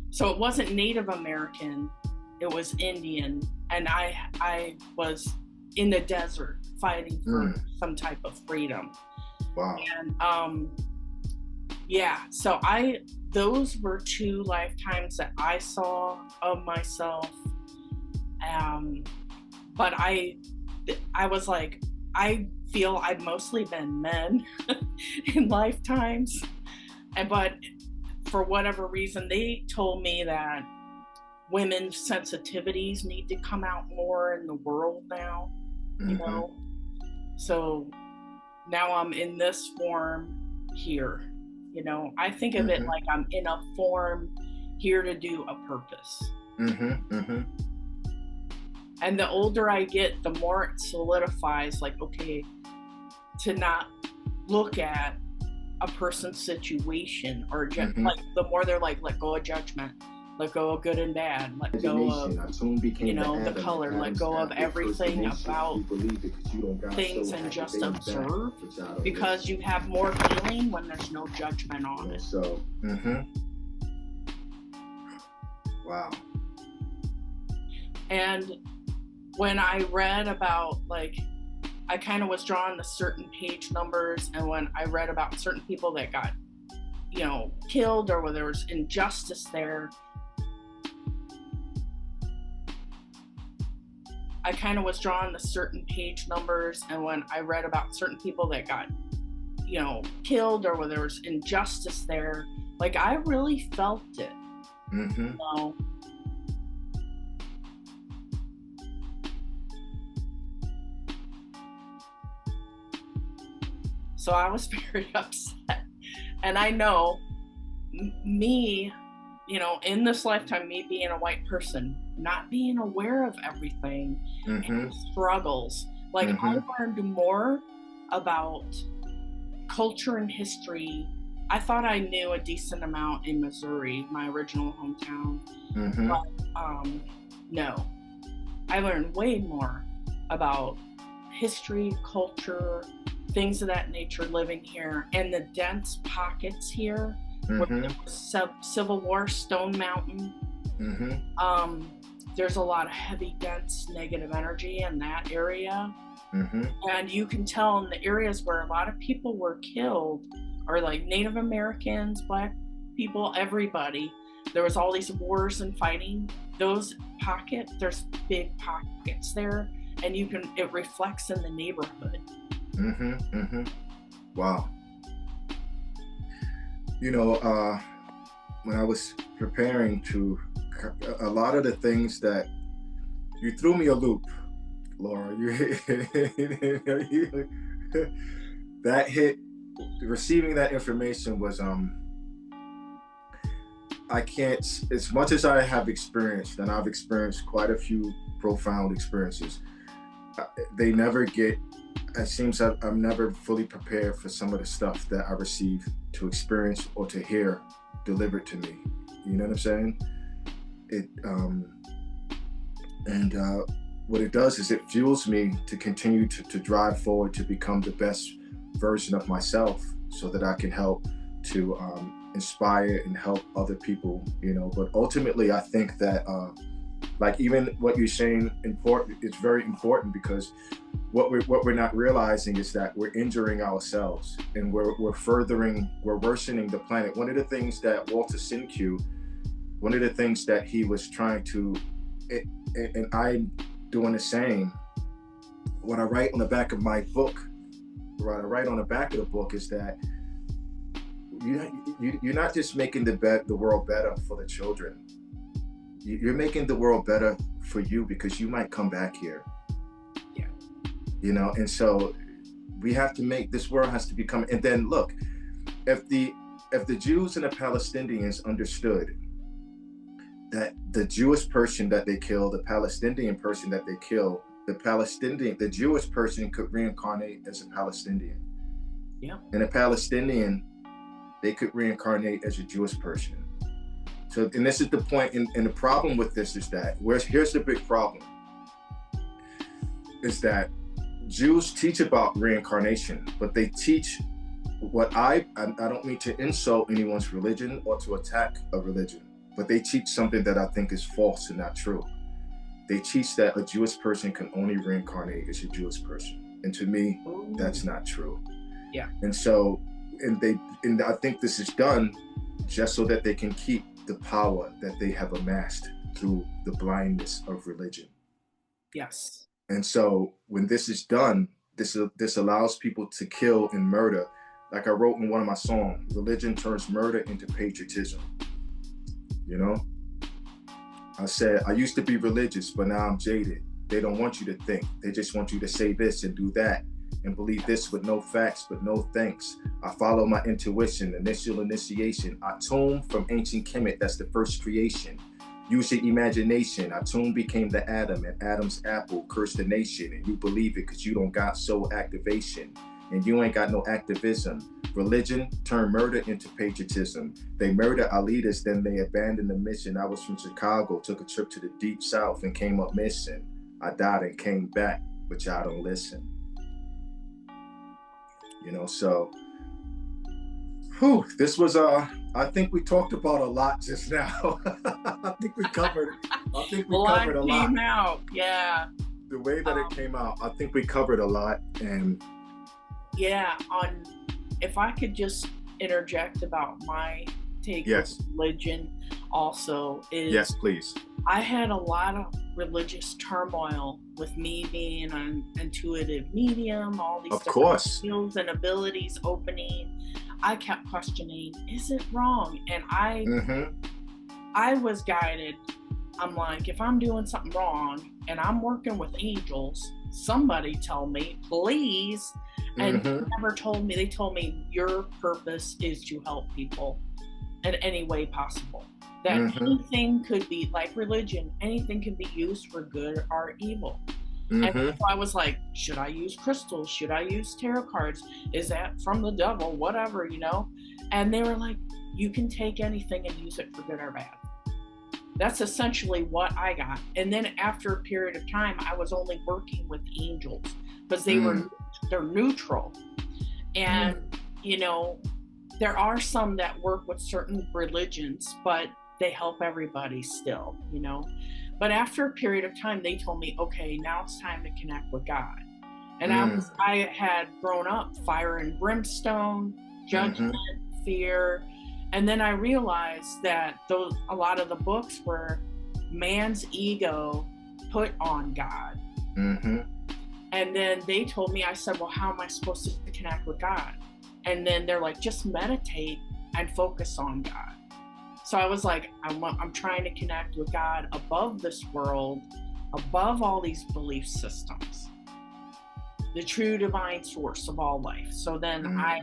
B: So it wasn't Native American, it was Indian. And I was in the desert fighting for some type of freedom.
A: Wow.
B: And yeah, so those were two lifetimes that I saw of myself. But I was like, I feel I've mostly been men in lifetimes. But for whatever reason, they told me that women's sensitivities need to come out more in the world now, you know? So now I'm in this form here, you know? I think of it like I'm in a form here to do a purpose. And the older I get, the more it solidifies, like, okay, to not look at a person's situation or like the more they're like, let go of judgment, let go of good and bad, let go of, the color, let go of everything about things and just observe, because you have more healing when there's no judgment on it.
A: So, wow.
B: And when I read about, like, I kind of was drawn to certain page numbers, and when I read about certain people that got, killed, or where there was injustice there, I kind of was drawn to certain page numbers, and when I read about certain people that got, killed, or where there was injustice there, like, I really felt it. So I was very upset. And I know me, in this lifetime, me being a white person, not being aware of everything and struggles. Like, I learned more about culture and history. I thought I knew a decent amount in Missouri, my original hometown. But no, I learned way more about history, culture, things of that nature living here, and the dense pockets here where there was Civil War, Stone Mountain. There's a lot of heavy, dense, negative energy in that area. And you can tell in the areas where a lot of people were killed, or like Native Americans, Black people, everybody, there was all these wars and fighting. Those pockets, there's big pockets there, and it reflects in the neighborhood.
A: Wow. When I was preparing a lot of the things that you threw me a loop, Laura, that hit, receiving that information was, I can't, as much as I have experienced, and I've experienced quite a few profound experiences, they never get, it seems I'm never fully prepared for some of the stuff that I receive to experience or to hear delivered to me. You know what I'm saying? What it does is it fuels me to continue to drive forward, to become the best version of myself, so that I can help to inspire and help other people, But ultimately, I think that like, even what you're saying, it's very important, because what we're not realizing is that we're injuring ourselves, and we're worsening the planet. One of the things that Walter Simkew, one of the things that he was trying to, and I'm doing the same, what I write on the back of my book, what I write on the back of the book is that you're not just making the world better for the children. You're making the world better for you, because you might come back here. Yeah. And so we have to make, this world has to become, and then look, if the Jews and the Palestinians understood that the Jewish person that they kill, the Palestinian person that they kill, the Jewish person could reincarnate as a Palestinian.
B: Yeah.
A: And a Palestinian, they could reincarnate as a Jewish person. So, and this is the point, and the problem with this is that, here's the big problem, is that Jews teach about reincarnation, but they teach what I don't mean to insult anyone's religion or to attack a religion, but they teach something that I think is false and not true. They teach that a Jewish person can only reincarnate as a Jewish person. And to me, that's not true.
B: Yeah.
A: And so, and I think this is done just so that they can keep the power that they have amassed through the blindness of religion.
B: Yes.
A: And so when this is done, this allows people to kill and murder. Like I wrote in one of my songs, religion turns murder into patriotism. I said, I used to be religious, but now I'm jaded. They don't want you to think. They just want you to say this and do that and believe this with no facts, but no thanks. I follow my intuition, initial initiation. Atom from ancient Kemet, that's the first creation. Use your imagination. Atom became the atom, and Adam's apple cursed the nation. And you believe it because you don't got soul activation. and you ain't got no activism. Religion turned murder into patriotism. They murder our leaders, then they abandoned the mission. I was from Chicago, took a trip to the deep south and came up missing. I died and came back, but y'all don't listen. You know, so this was I think we talked about a lot just now. I think we covered a lot.
B: Came out, yeah.
A: The way that it came out, I think we covered a lot. And
B: yeah, if I could just interject about my take on religion also is,
A: yes, please.
B: I had a lot of religious turmoil with me being an intuitive medium, all these different skills and abilities opening. I kept questioning, is it wrong? And I was guided. I'm like, if I'm doing something wrong and I'm working with angels, somebody tell me, please. And they never told me. They told me your purpose is to help people in any way possible. That anything could be, like religion, anything can be used for good or evil. And so I was like, should I use crystals? Should I use tarot cards? Is that from the devil? Whatever, you know? And they were like, you can take anything and use it for good or bad. That's essentially what I got. And then after a period of time, I was only working with angels because they're neutral. And, you know, there are some that work with certain religions, but they help everybody still, you know. But after a period of time, they told me, okay, now it's time to connect with God. And I had grown up fire and brimstone, judgment, fear. And then I realized that a lot of the books were man's ego put on God. And then they told me, I said, well, how am I supposed to connect with God? And then they're like, just meditate and focus on God. So I was like, I'm trying to connect with God above this world, above all these belief systems, the true divine source of all life. So then I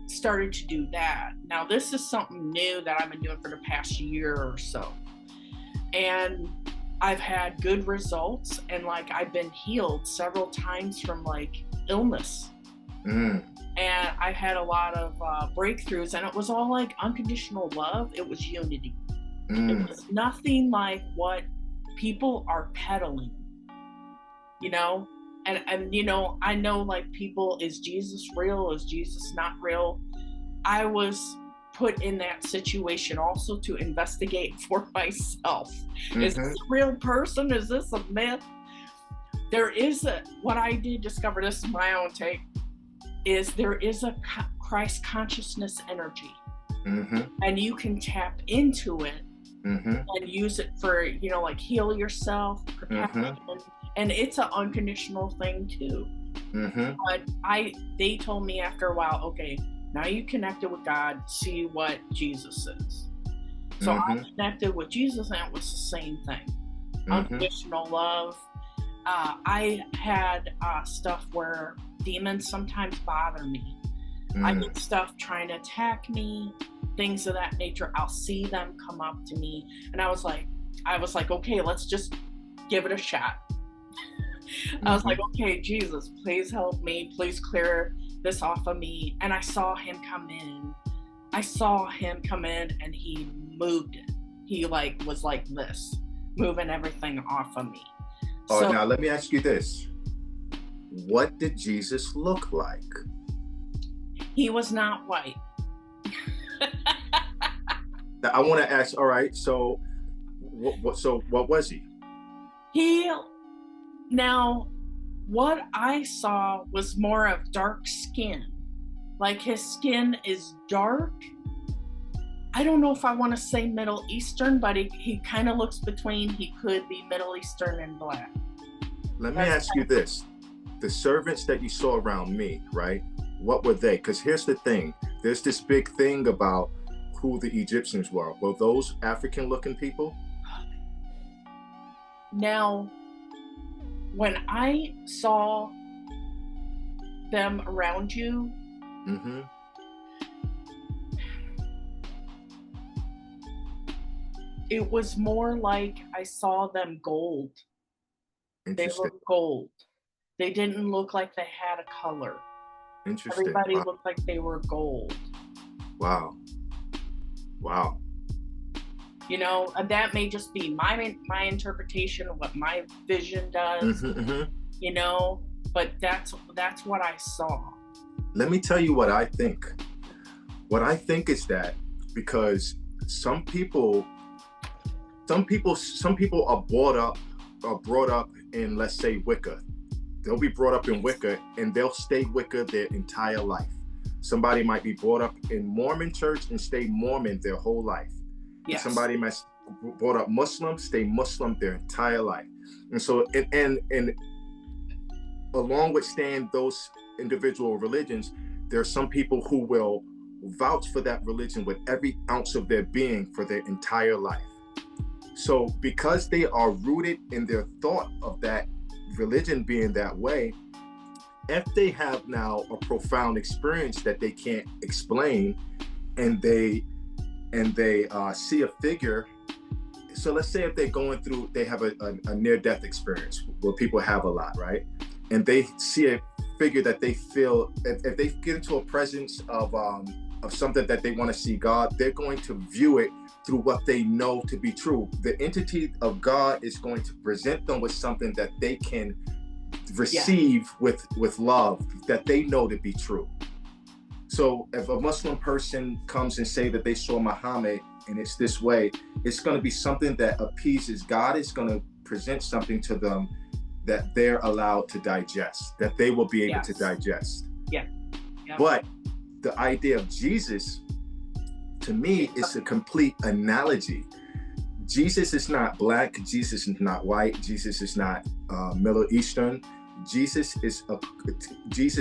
B: started to do that. Now, this is something new that I've been doing for the past year or so. And I've had good results, and like I've been healed several times from like illness. And I had a lot of breakthroughs, and it was all like unconditional love. It was unity. It was nothing like what people are peddling, you know? And you know, I know like people, is Jesus real? Is Jesus not real? I was put in that situation also to investigate for myself. Is this a real person? Is this a myth? What I did discover, this is my own take, is there is a Christ consciousness energy, and you can tap into it and use it for, you know, like heal yourself, protection, and it's an unconditional thing too. But they told me after a while, okay, now you connected with God, see what Jesus is. So I connected with Jesus, and it was the same thing, unconditional love. I had stuff where demons sometimes bother me. I get stuff trying to attack me, things of that nature. I'll see them come up to me, and I was like, okay, let's just give it a shot. I was like, okay, Jesus, please help me, please clear this off of me. And I saw him come in, and he moved it. He like was like this, moving everything off of me.
A: So now let me ask you this. What did Jesus look like?
B: He was not white.
A: I want to ask, all right, so what was he?
B: Now, what I saw was more of dark skin. Like his skin is dark. I don't know if I want to say Middle Eastern, but he kind of looks between, he could be Middle Eastern and black.
A: Let me ask you this. The servants that you saw around me, right? What were they? Because here's the thing. There's this big thing about who the Egyptians were. Were those African-looking people?
B: Now, when I saw them around you, it was more like I saw them gold. They were gold. They didn't look like they had a color.
A: Interesting.
B: Everybody
A: Wow.
B: looked like they were gold.
A: Wow. Wow.
B: You know, and that may just be my interpretation of what my vision does. You know, but that's what I saw.
A: Let me tell you what I think. What I think is that because some people are brought up in, let's say, Wicca. They'll be brought up in Wicca and they'll stay Wicca their entire life. Somebody might be brought up in Mormon church and stay Mormon their whole life.
B: Yes.
A: Somebody might be brought up Muslim, stay Muslim their entire life. And so, and along with staying those individual religions, there are some people who will vouch for that religion with every ounce of their being for their entire life. So because they are rooted in their thought of that religion being that way, if they have now a profound experience that they can't explain, and they see a figure. So let's say if they're going through, they have a near-death experience where people have a lot, right? And they see a figure that they feel, if they get into a presence of something that they want to see God, they're going to view it through what they know to be true. The entity of God is going to present them with something that they can receive with love, that they know to be true. So if a Muslim person comes and say that they saw Muhammad and it's this way, it's going to be something that appeases God. Is going to present something to them that they're allowed to digest, that they will be able to digest.
B: Yeah.
A: But the idea of Jesus, to me, is a complete analogy. Jesus is not black. Jesus is not white. Jesus is not Middle Eastern. Jesus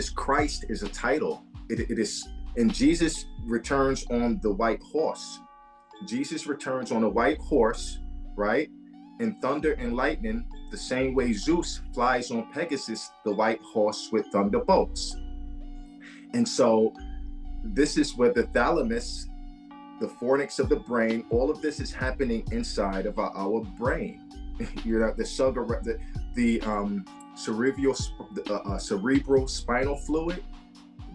A: Christ is a title. It is, and Jesus returns on the white horse. Jesus returns on a white horse, right? In thunder and lightning, the same way Zeus flies on Pegasus, the white horse with thunderbolts. And so this is where the thalamus, the fornix of the brain, all of this is happening inside of our brain. You know, the cerebral spinal fluid.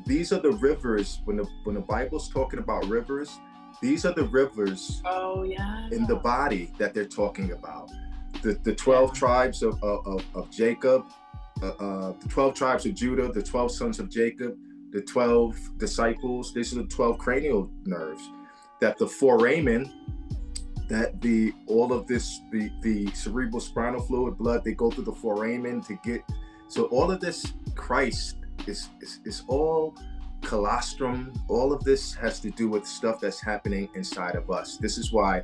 A: These are the rivers. When the Bible's talking about rivers, these are the rivers in the body that they're talking about. The 12 tribes of Jacob, the 12 tribes of Judah, the 12 sons of Jacob, the 12 disciples. These are the 12 cranial nerves. That the foramen, that the cerebral spinal fluid, blood, they go through the foramen to get. So all of this, Christ is all colostrum. All of this has to do with stuff that's happening inside of us. This is why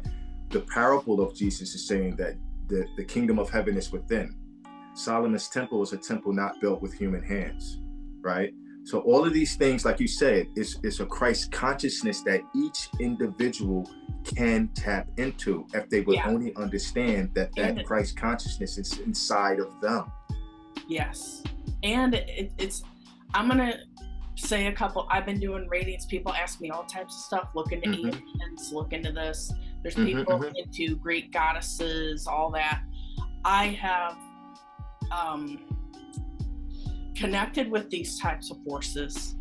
A: the parable of Jesus is saying that the kingdom of heaven is within. Solomon's temple is a temple not built with human hands, right? So all of these things, like you said, is a Christ consciousness that each individual can tap into if they would only understand that Christ consciousness is inside of them.
B: Yes. And it's, I'm going to say a couple, I've been doing readings. People ask me all types of stuff, look into aliens, look into this. There's people into Greek goddesses, all that. I have connected with these types of forces.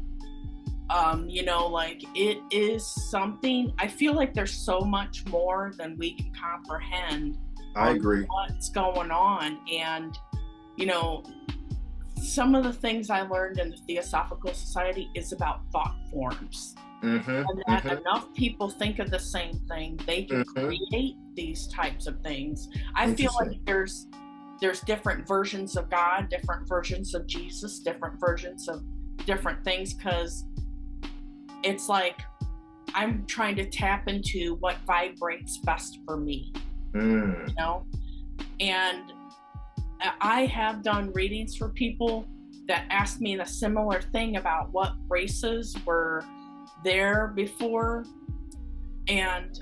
B: You know, like it is something, I feel like there's so much more than we can comprehend.
A: I agree.
B: What's going on. And, you know, some of the things I learned in the Theosophical Society is about thought forms. And that enough people think of the same thing, they can create these types of things. I feel like there's different versions of God, different versions of Jesus, different versions of different things, because it's like I'm trying to tap into what vibrates best for me, you know? And I have done readings for people that asked me the similar thing about what races were there before. And,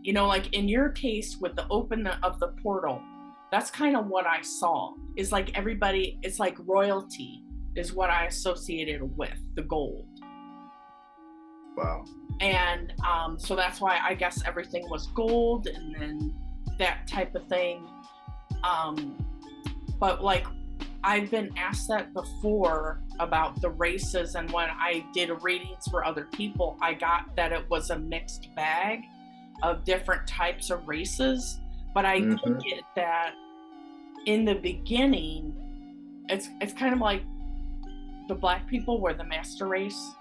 B: you know, like in your case with the open of the portal, that's kind of what I saw. Is like everybody, it's like royalty is what I associated with the gold.
A: Wow.
B: And so that's why I guess everything was gold and then that type of thing. But like I've been asked that before about the races, and when I did readings for other people, I got that it was a mixed bag of different types of races. But I did get that in the beginning, it's kind of like the black people were the master race,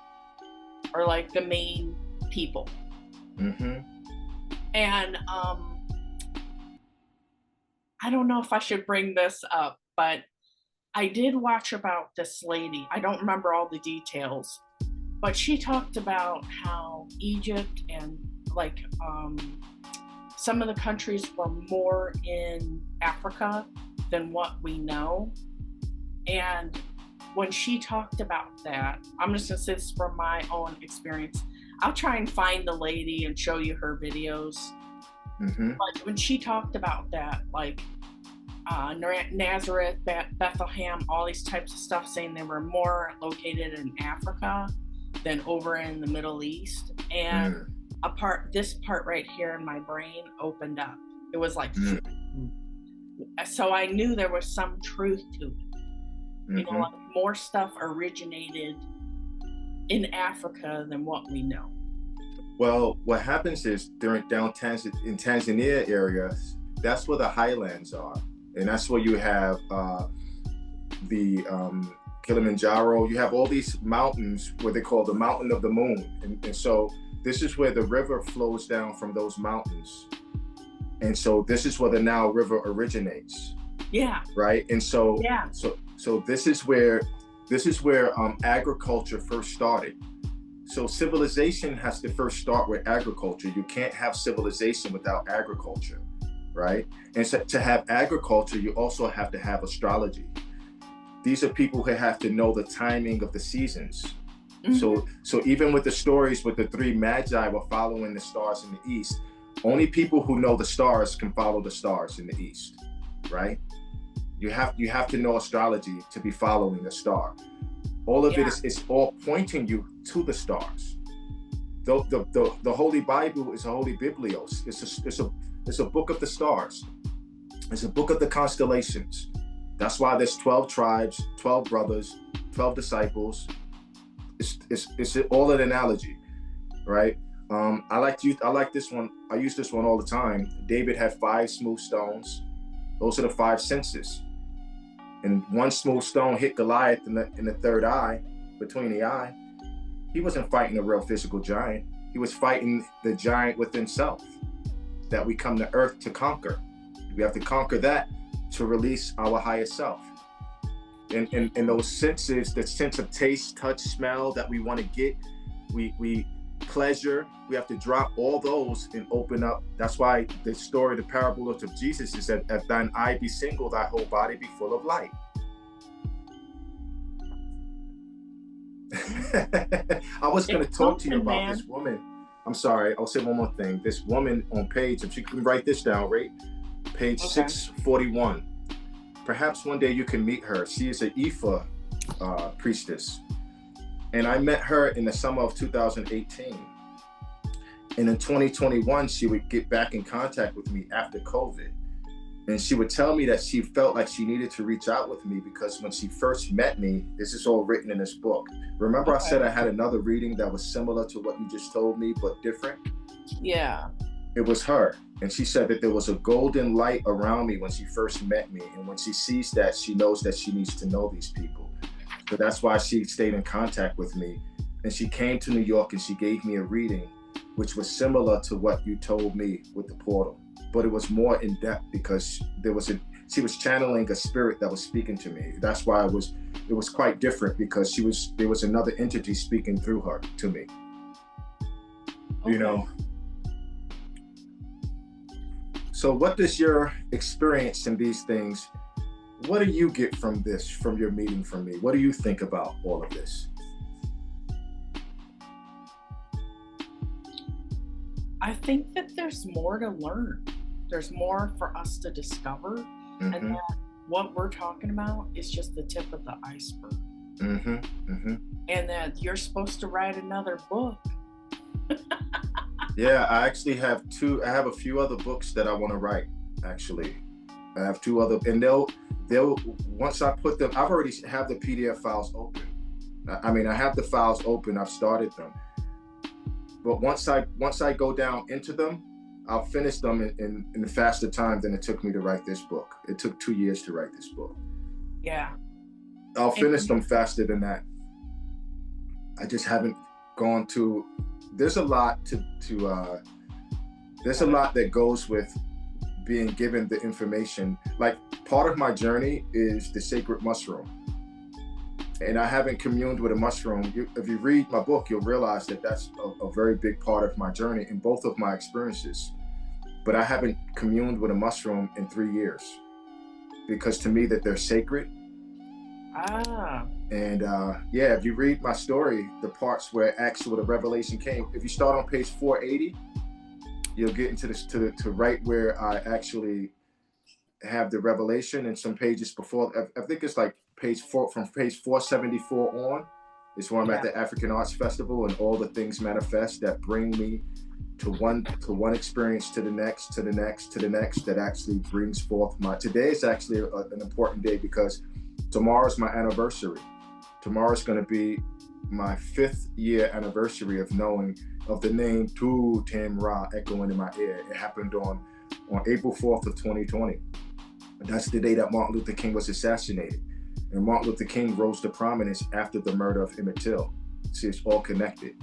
B: or like the main people. And I don't know if I should bring this up, but I did watch about this lady. I don't remember all the details, but she talked about how Egypt and like some of the countries were more in Africa than what we know. And when she talked about that, I'm just gonna say this from my own experience. I'll try and find the lady and show you her videos. But when she talked about that, like Nazareth, Bethlehem, all these types of stuff, saying they were more located in Africa than over in the Middle East. And this part right here in my brain opened up. It was like, so I knew there was some truth to it. You know, like more stuff originated in Africa than what we know.
A: Well, what happens is in Tanzania area, that's where the highlands are. And that's where you have the Kilimanjaro. You have all these mountains, what they call the Mountain of the Moon. And so this is where the river flows down from those mountains. And so this is where the Nile River originates.
B: Yeah.
A: Right. And so
B: yeah.
A: So this is where agriculture first started. So civilization has to first start with agriculture. You can't have civilization without agriculture, right? And so to have agriculture, you also have to have astrology. These are people who have to know the timing of the seasons. So even with the stories with the three magi were following the stars in the east, only people who know the stars can follow the stars in the east, right? You have to know astrology to be following the star. All of it is all pointing you to the stars. The Holy Bible is a holy biblios. It's a book of the stars. It's a book of the constellations. That's why there's 12 tribes, 12 brothers, 12 disciples. It's all an analogy, right? I like this one. I use this one all the time. David had 5 smooth stones. Those are the 5 senses. And one smooth stone hit Goliath in the third eye, between the eye. He wasn't fighting a real physical giant. He was fighting the giant within self that we come to earth to conquer. We have to conquer that to release our higher self. And those senses, the sense of taste, touch, smell that we want to get, we pleasure, we have to drop all those and open up. That's why the story, the parable of Jesus is that if thine eye be single, thy whole body be full of light. I was going to talk to you about this woman. I'm sorry, I'll say one more thing. This woman on page, if you can write this down, right? Page 641. Perhaps one day you can meet her. She is an Ifa priestess. And I met her in the summer of 2018. And in 2021, she would get back in contact with me after COVID. And she would tell me that she felt like she needed to reach out with me because when she first met me, this is all written in this book. Remember I said I had another reading that was similar to what you just told me, but different?
B: Yeah.
A: It was her. And she said that there was a golden light around me when she first met me. And when she sees that, she knows that she needs to know these people. So that's why she stayed in contact with me. And she came to New York and she gave me a reading, which was similar to what you told me with the portal. But it was more in depth because she was channeling a spirit that was speaking to me. That's why it was quite different because there was another entity speaking through her to me. You know? So what does your experience in these things, what do you get from this, from your meeting from me? What do you think about all of this?
B: I think that there's more to learn. There's more for us to discover. And that what we're talking about is just the tip of the iceberg. And that you're supposed to write another book.
A: Yeah, I actually have I have a few other books that I want to write, actually. I have 2 other, and they'll once I put them, I've already have the PDF files open. I mean, I have the files open. I've started them, but once I go down into them, I'll finish them in a faster time than it took me to write this book. It took 2 years to write this book.
B: Yeah.
A: I'll finish them faster than that. I just haven't gone to. There's a lot there's a lot that goes with being given the information. Like, part of my journey is the sacred mushroom. And I haven't communed with a mushroom. If you read my book, you'll realize that that's a very big part of my journey in both of my experiences. But I haven't communed with a mushroom in 3 years, because to me that they're sacred. And yeah, if you read my story, the parts where actually the revelation came, if you start on page 480, you'll get into this to right where I actually have the revelation, and some pages before. I think it's like page 4, from page 474 on is where I'm at the African Arts Festival, and all the things manifest that bring me to one experience, to the next, to the next, to the next, that actually brings forth my. Today is actually an important day, because tomorrow's my anniversary. Tomorrow's going to be my 5th year anniversary of knowing of the name TutemRa echoing in my ear. It happened on April 4th of 2020. That's the day that Martin Luther King was assassinated. And Martin Luther King rose to prominence after the murder of Emmett Till. See, it's all connected.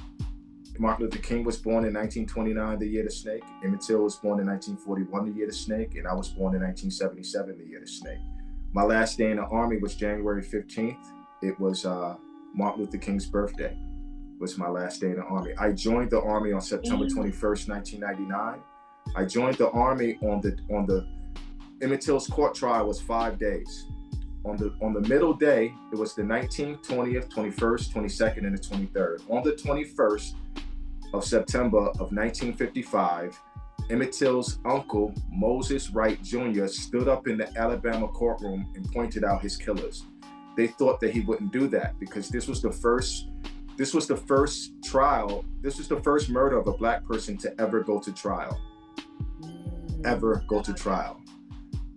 A: Martin Luther King was born in 1929, the year of the snake. Emmett Till was born in 1941, the year of the snake. And I was born in 1977, the year of the snake. My last day in the Army was January 15th. It was Martin Luther King's birthday. Was my last day in the Army. I joined the Army on September 21st, 1999. I joined the Army on the Emmett Till's court trial was 5 days. On the middle day, it was the 19th, 20th, 21st, 22nd, and the 23rd. On the 21st of September of 1955, Emmett Till's uncle, Moses Wright Jr., stood up in the Alabama courtroom and pointed out his killers. They thought that he wouldn't do that, because this was the first trial. This was the first murder of a Black person to ever go to trial. Ever go to trial.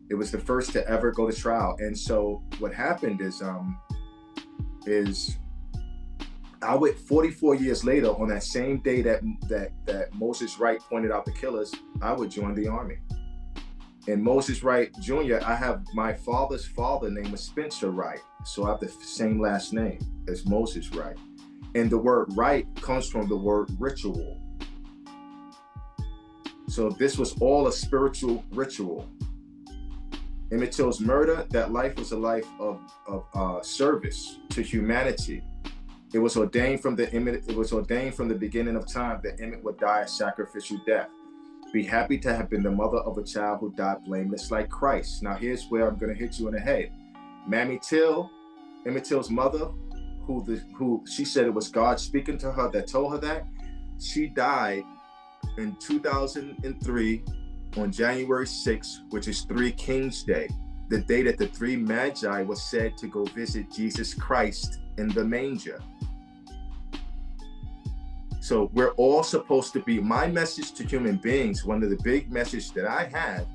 A: It was the first to ever go to trial. And so what happened is I went 44 years later, on that same day that Moses Wright pointed out the killers, I would join the Army. And Moses Wright Jr., I have my father's father name was Spencer Wright. So I have the same last name as Moses Wright. And the word right comes from the word ritual. So this was all a spiritual ritual. Emmett Till's murder, that life was a life of service to humanity. It was ordained from the beginning of time that Emmett would die a sacrificial death. Be happy to have been the mother of a child who died blameless like Krst. Now here's where I'm gonna hit you in the head. Mamie Till, Emmett Till's mother, who she said it was God speaking to her that told her that, she died in 2003 on January 6th, which is 3 Kings Day, the day that the 3 Magi was said to go visit Jesus Christ in the manger. So we're all supposed to be, my message to human beings, one of the big messages that I have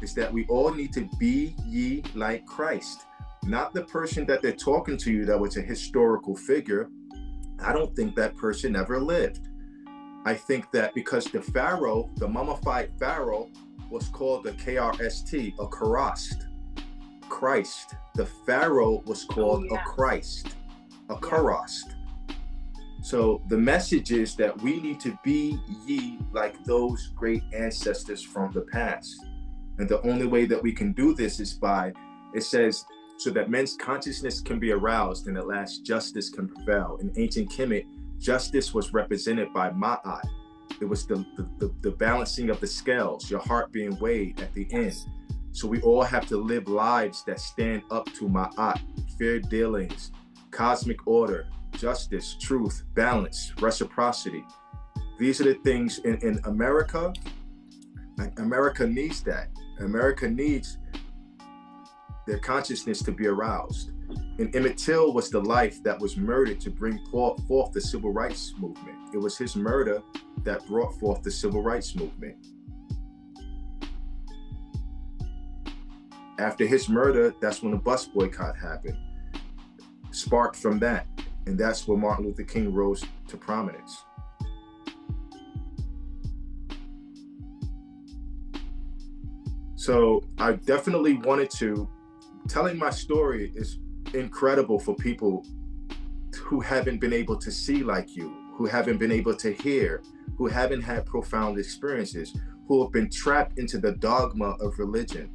A: is that we all need to be ye like Christ. Not the person that they're talking to you that was a historical figure. I don't think that person ever lived. I think that because the pharaoh, the mummified pharaoh, was called a Krst, a Krst, Christ. The pharaoh was called a Christ, a Krst. So the message is that we need to be ye like those great ancestors from the past. And the only way that we can do this is by, it says, so that men's consciousness can be aroused and at last justice can prevail. In ancient Kemet, justice was represented by Ma'at. It was the balancing of the scales, your heart being weighed at the end. So we all have to live lives that stand up to Ma'at, fair dealings, cosmic order, justice, truth, balance, reciprocity. These are the things in America. America needs that. America needs their consciousness to be aroused. And Emmett Till was the life that was murdered to bring forth the civil rights movement. It was his murder that brought forth the civil rights movement. After his murder, that's when the bus boycott happened. Sparked from that. And that's where Martin Luther King rose to prominence. So I definitely wanted to, telling my story is incredible for people who haven't been able to see like you, who haven't been able to hear, who haven't had profound experiences, who have been trapped into the dogma of religion.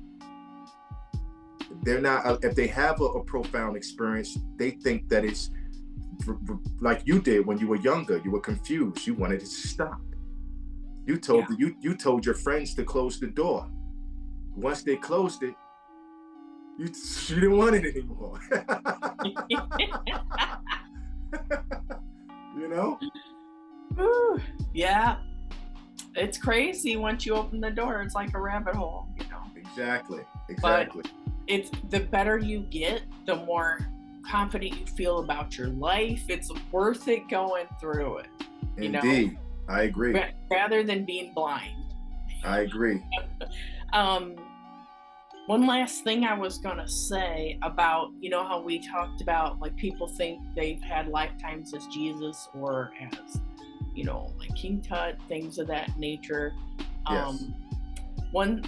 A: They're not, if they have a profound experience, they think that it's like you did when you were younger. You were confused. You wanted it to stop. You told you told your friends to close the door. Once they closed it, you didn't want it anymore. You know?
B: Ooh, yeah. It's crazy once you open the door. It's like a rabbit hole, you know?
A: Exactly.
B: But it's the better you get, the more confident you feel about your life. It's worth it going through it. You
A: Indeed.
B: know?
A: I agree.
B: Rather than being blind.
A: I agree.
B: One last thing I was gonna say about, you know, how we talked about, like, people think they've had lifetimes as Jesus or as, you know, like King Tut, things of that nature.
A: Yes.
B: One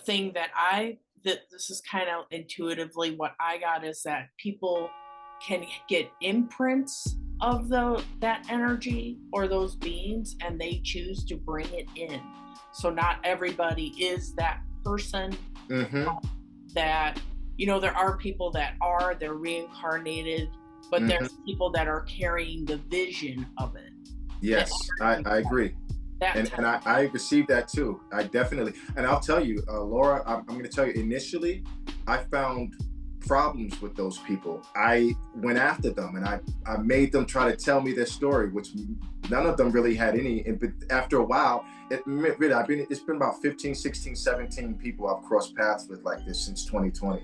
B: thing that this is kind of intuitively what I got is that people can get imprints of that energy or those beings, and they choose to bring it in. So not everybody is that person. That, you know, there are people they're reincarnated, but there's people that are carrying the vision of it.
A: Yes, I agree. And I received that too. I definitely, and I'll tell you, Laura, I'm going to tell you, initially, I found problems with those people. I went after them and I made them try to tell me their story, which none of them really had any. But after a while, it's been about 15, 16, 17 people I've crossed paths with like this since 2020.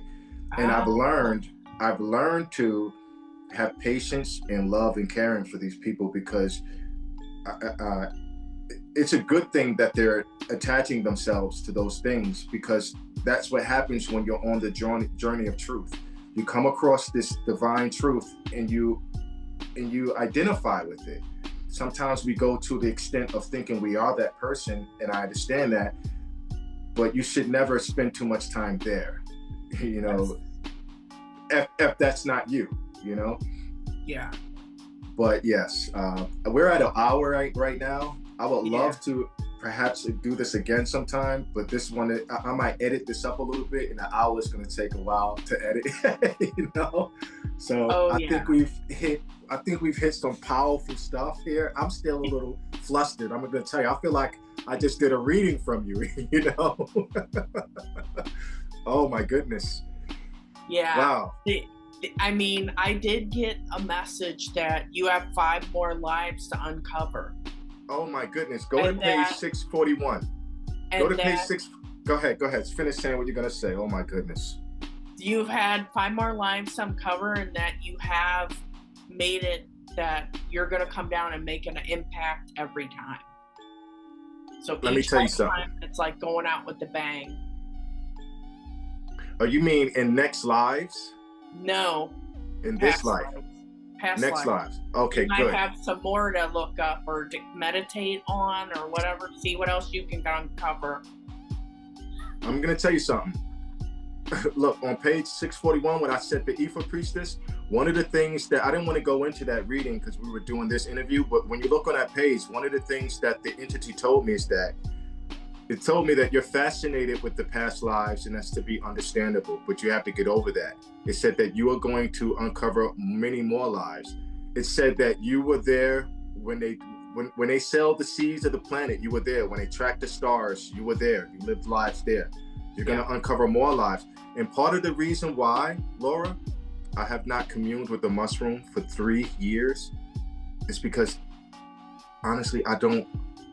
A: And I've learned to have patience and love and caring for these people, because it's a good thing that they're attaching themselves to those things, because that's what happens when you're on the journey of truth. You come across this divine truth and you identify with it. Sometimes we go to the extent of thinking we are that person, and I understand that, but you should never spend too much time there, you know, if that's not you, you know?
B: Yeah.
A: But yes, we're at an hour right now. I would love to perhaps do this again sometime, but this one, I might edit this up a little bit, and the hour is going to take a while to edit, you know? So I think we've hit some powerful stuff here. I'm still a little flustered. I'm going to tell you, I feel like I just did a reading from you, you know? Oh my goodness.
B: Yeah.
A: Wow.
B: I mean, I did get a message that you have 5 more lives to uncover.
A: Oh my goodness. Go to page 641. Go to page 6. Go ahead. Finish saying what you're going to say. Oh my goodness.
B: You've had 5 more lives to uncover, and that you have made it that you're going to come down and make an impact every time. So
A: let me tell you something.
B: It's like going out with a bang.
A: Oh, you mean in next lives?
B: No.
A: In this life? Next lives. Okay,
B: you
A: good.
B: might have some more to look up or to meditate on or whatever. See what else you can uncover.
A: I'm going to tell you something. Look, on page 641, when I said the Aoife Priestess, one of the things that I didn't want to go into that reading because we were doing this interview, but when you look on that page, one of the things that the entity told me is that it told me that you're fascinated with the past lives, and that's to be understandable, but you have to get over that. It said that you are going to uncover many more lives. It said that you were there when they sailed the seas of the planet. You were there. When they tracked the stars, you were there. You lived lives there. You're going to uncover more lives. And part of the reason why, Laura, I have not communed with the mushroom for 3 years is because, honestly, I don't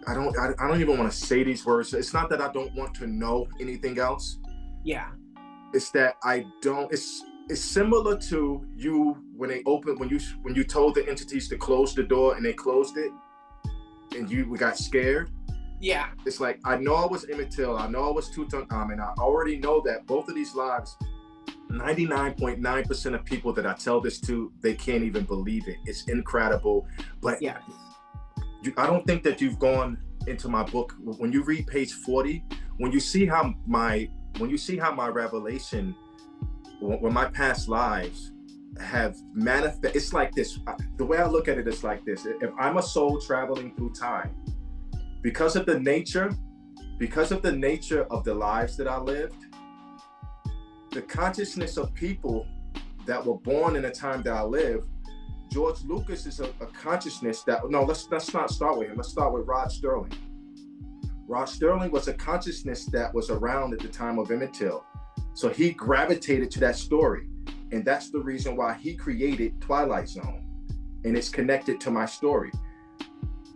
A: even want to say these words. It's not that I don't want to know anything else.
B: Yeah.
A: It's that I don't. It's similar to you when you told the entities to close the door and they closed it, and we got scared.
B: Yeah.
A: It's like, I know I was Emmett Till, I know I was Tutankhamun, I already know that both of these lives, 99.9% of people that I tell this to, they can't even believe it. It's incredible. But
B: Yes.
A: I don't think that you've gone into my book. When you read page 40, when you see how my revelation, when my past lives have manifest, it's like this. The way I look at it is like this. If I'm a soul traveling through time, because of the nature of the lives that I lived, the consciousness of people that were born in the time that I lived, George Lucas is a consciousness that, no, let's not start with him. Let's start with Rod Sterling. Rod Sterling was a consciousness that was around at the time of Emmett Till. So he gravitated to that story. And that's the reason why he created Twilight Zone. And it's connected to my story.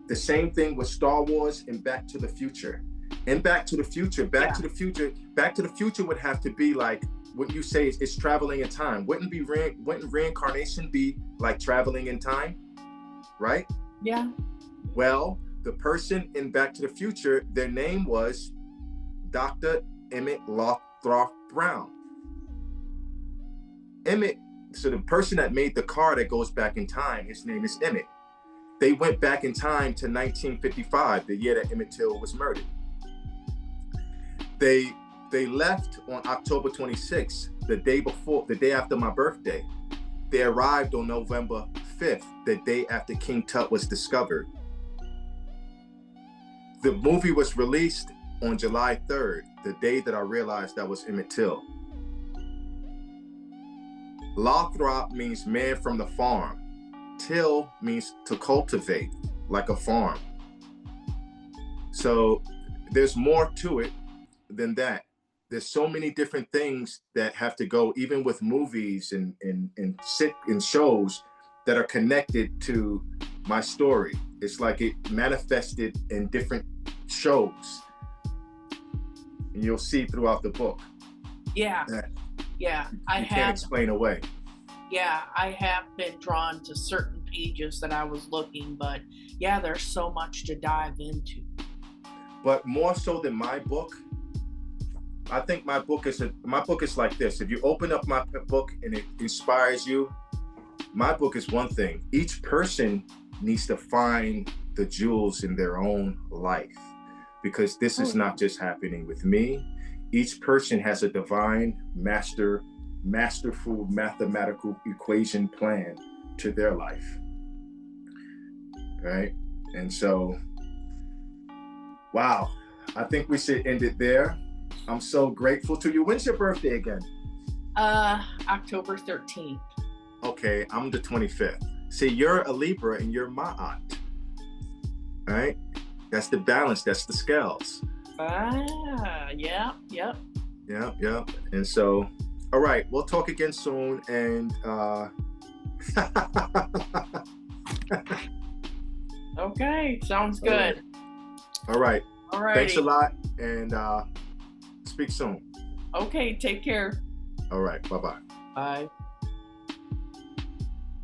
A: The same thing with Star Wars and Back to the Future. And Back to the Future would have to be like what you say is it's traveling in time. Wouldn't reincarnation be like traveling in time? Right?
B: Yeah.
A: Well, the person in Back to the Future, their name was Dr. Emmett Lothrop Brown. Emmett, so the person that made the car that goes back in time, his name is Emmett. They went back in time to 1955, the year that Emmett Till was murdered. They left on October 26th, the day after my birthday. They arrived on November 5th, the day after King Tut was discovered. The movie was released on July 3rd, the day that I realized that was Emmett Till. Lothrop means man from the farm. Till means to cultivate, like a farm. So there's more to it than that. There's so many different things that have to go, even with movies and shows that are connected to my story. It's like it manifested in different shows. And you'll see throughout the book.
B: Yeah. Yeah.
A: You can't explain away.
B: Yeah, I have been drawn to certain pages that I was looking, but yeah, there's so much to dive into.
A: But more so than my book, I think my book is like this. If you open up my book and it inspires you, my book is one thing. Each person needs to find the jewels in their own life, because this is not just happening with me. Each person has a divine masterful mathematical equation plan to their life, right? And so, wow, I think we should end it there. I'm so grateful to you. When's your birthday again?
B: October 13th.
A: Okay, I'm the 25th. See, you're a Libra and you're my aunt, right? That's the balance, that's the scales.
B: Yep.
A: And so, all right, we'll talk again soon. And
B: okay, sounds good.
A: All right. Thanks a lot, and speak soon.
B: Okay, take care.
A: All right, bye-bye.
B: Bye.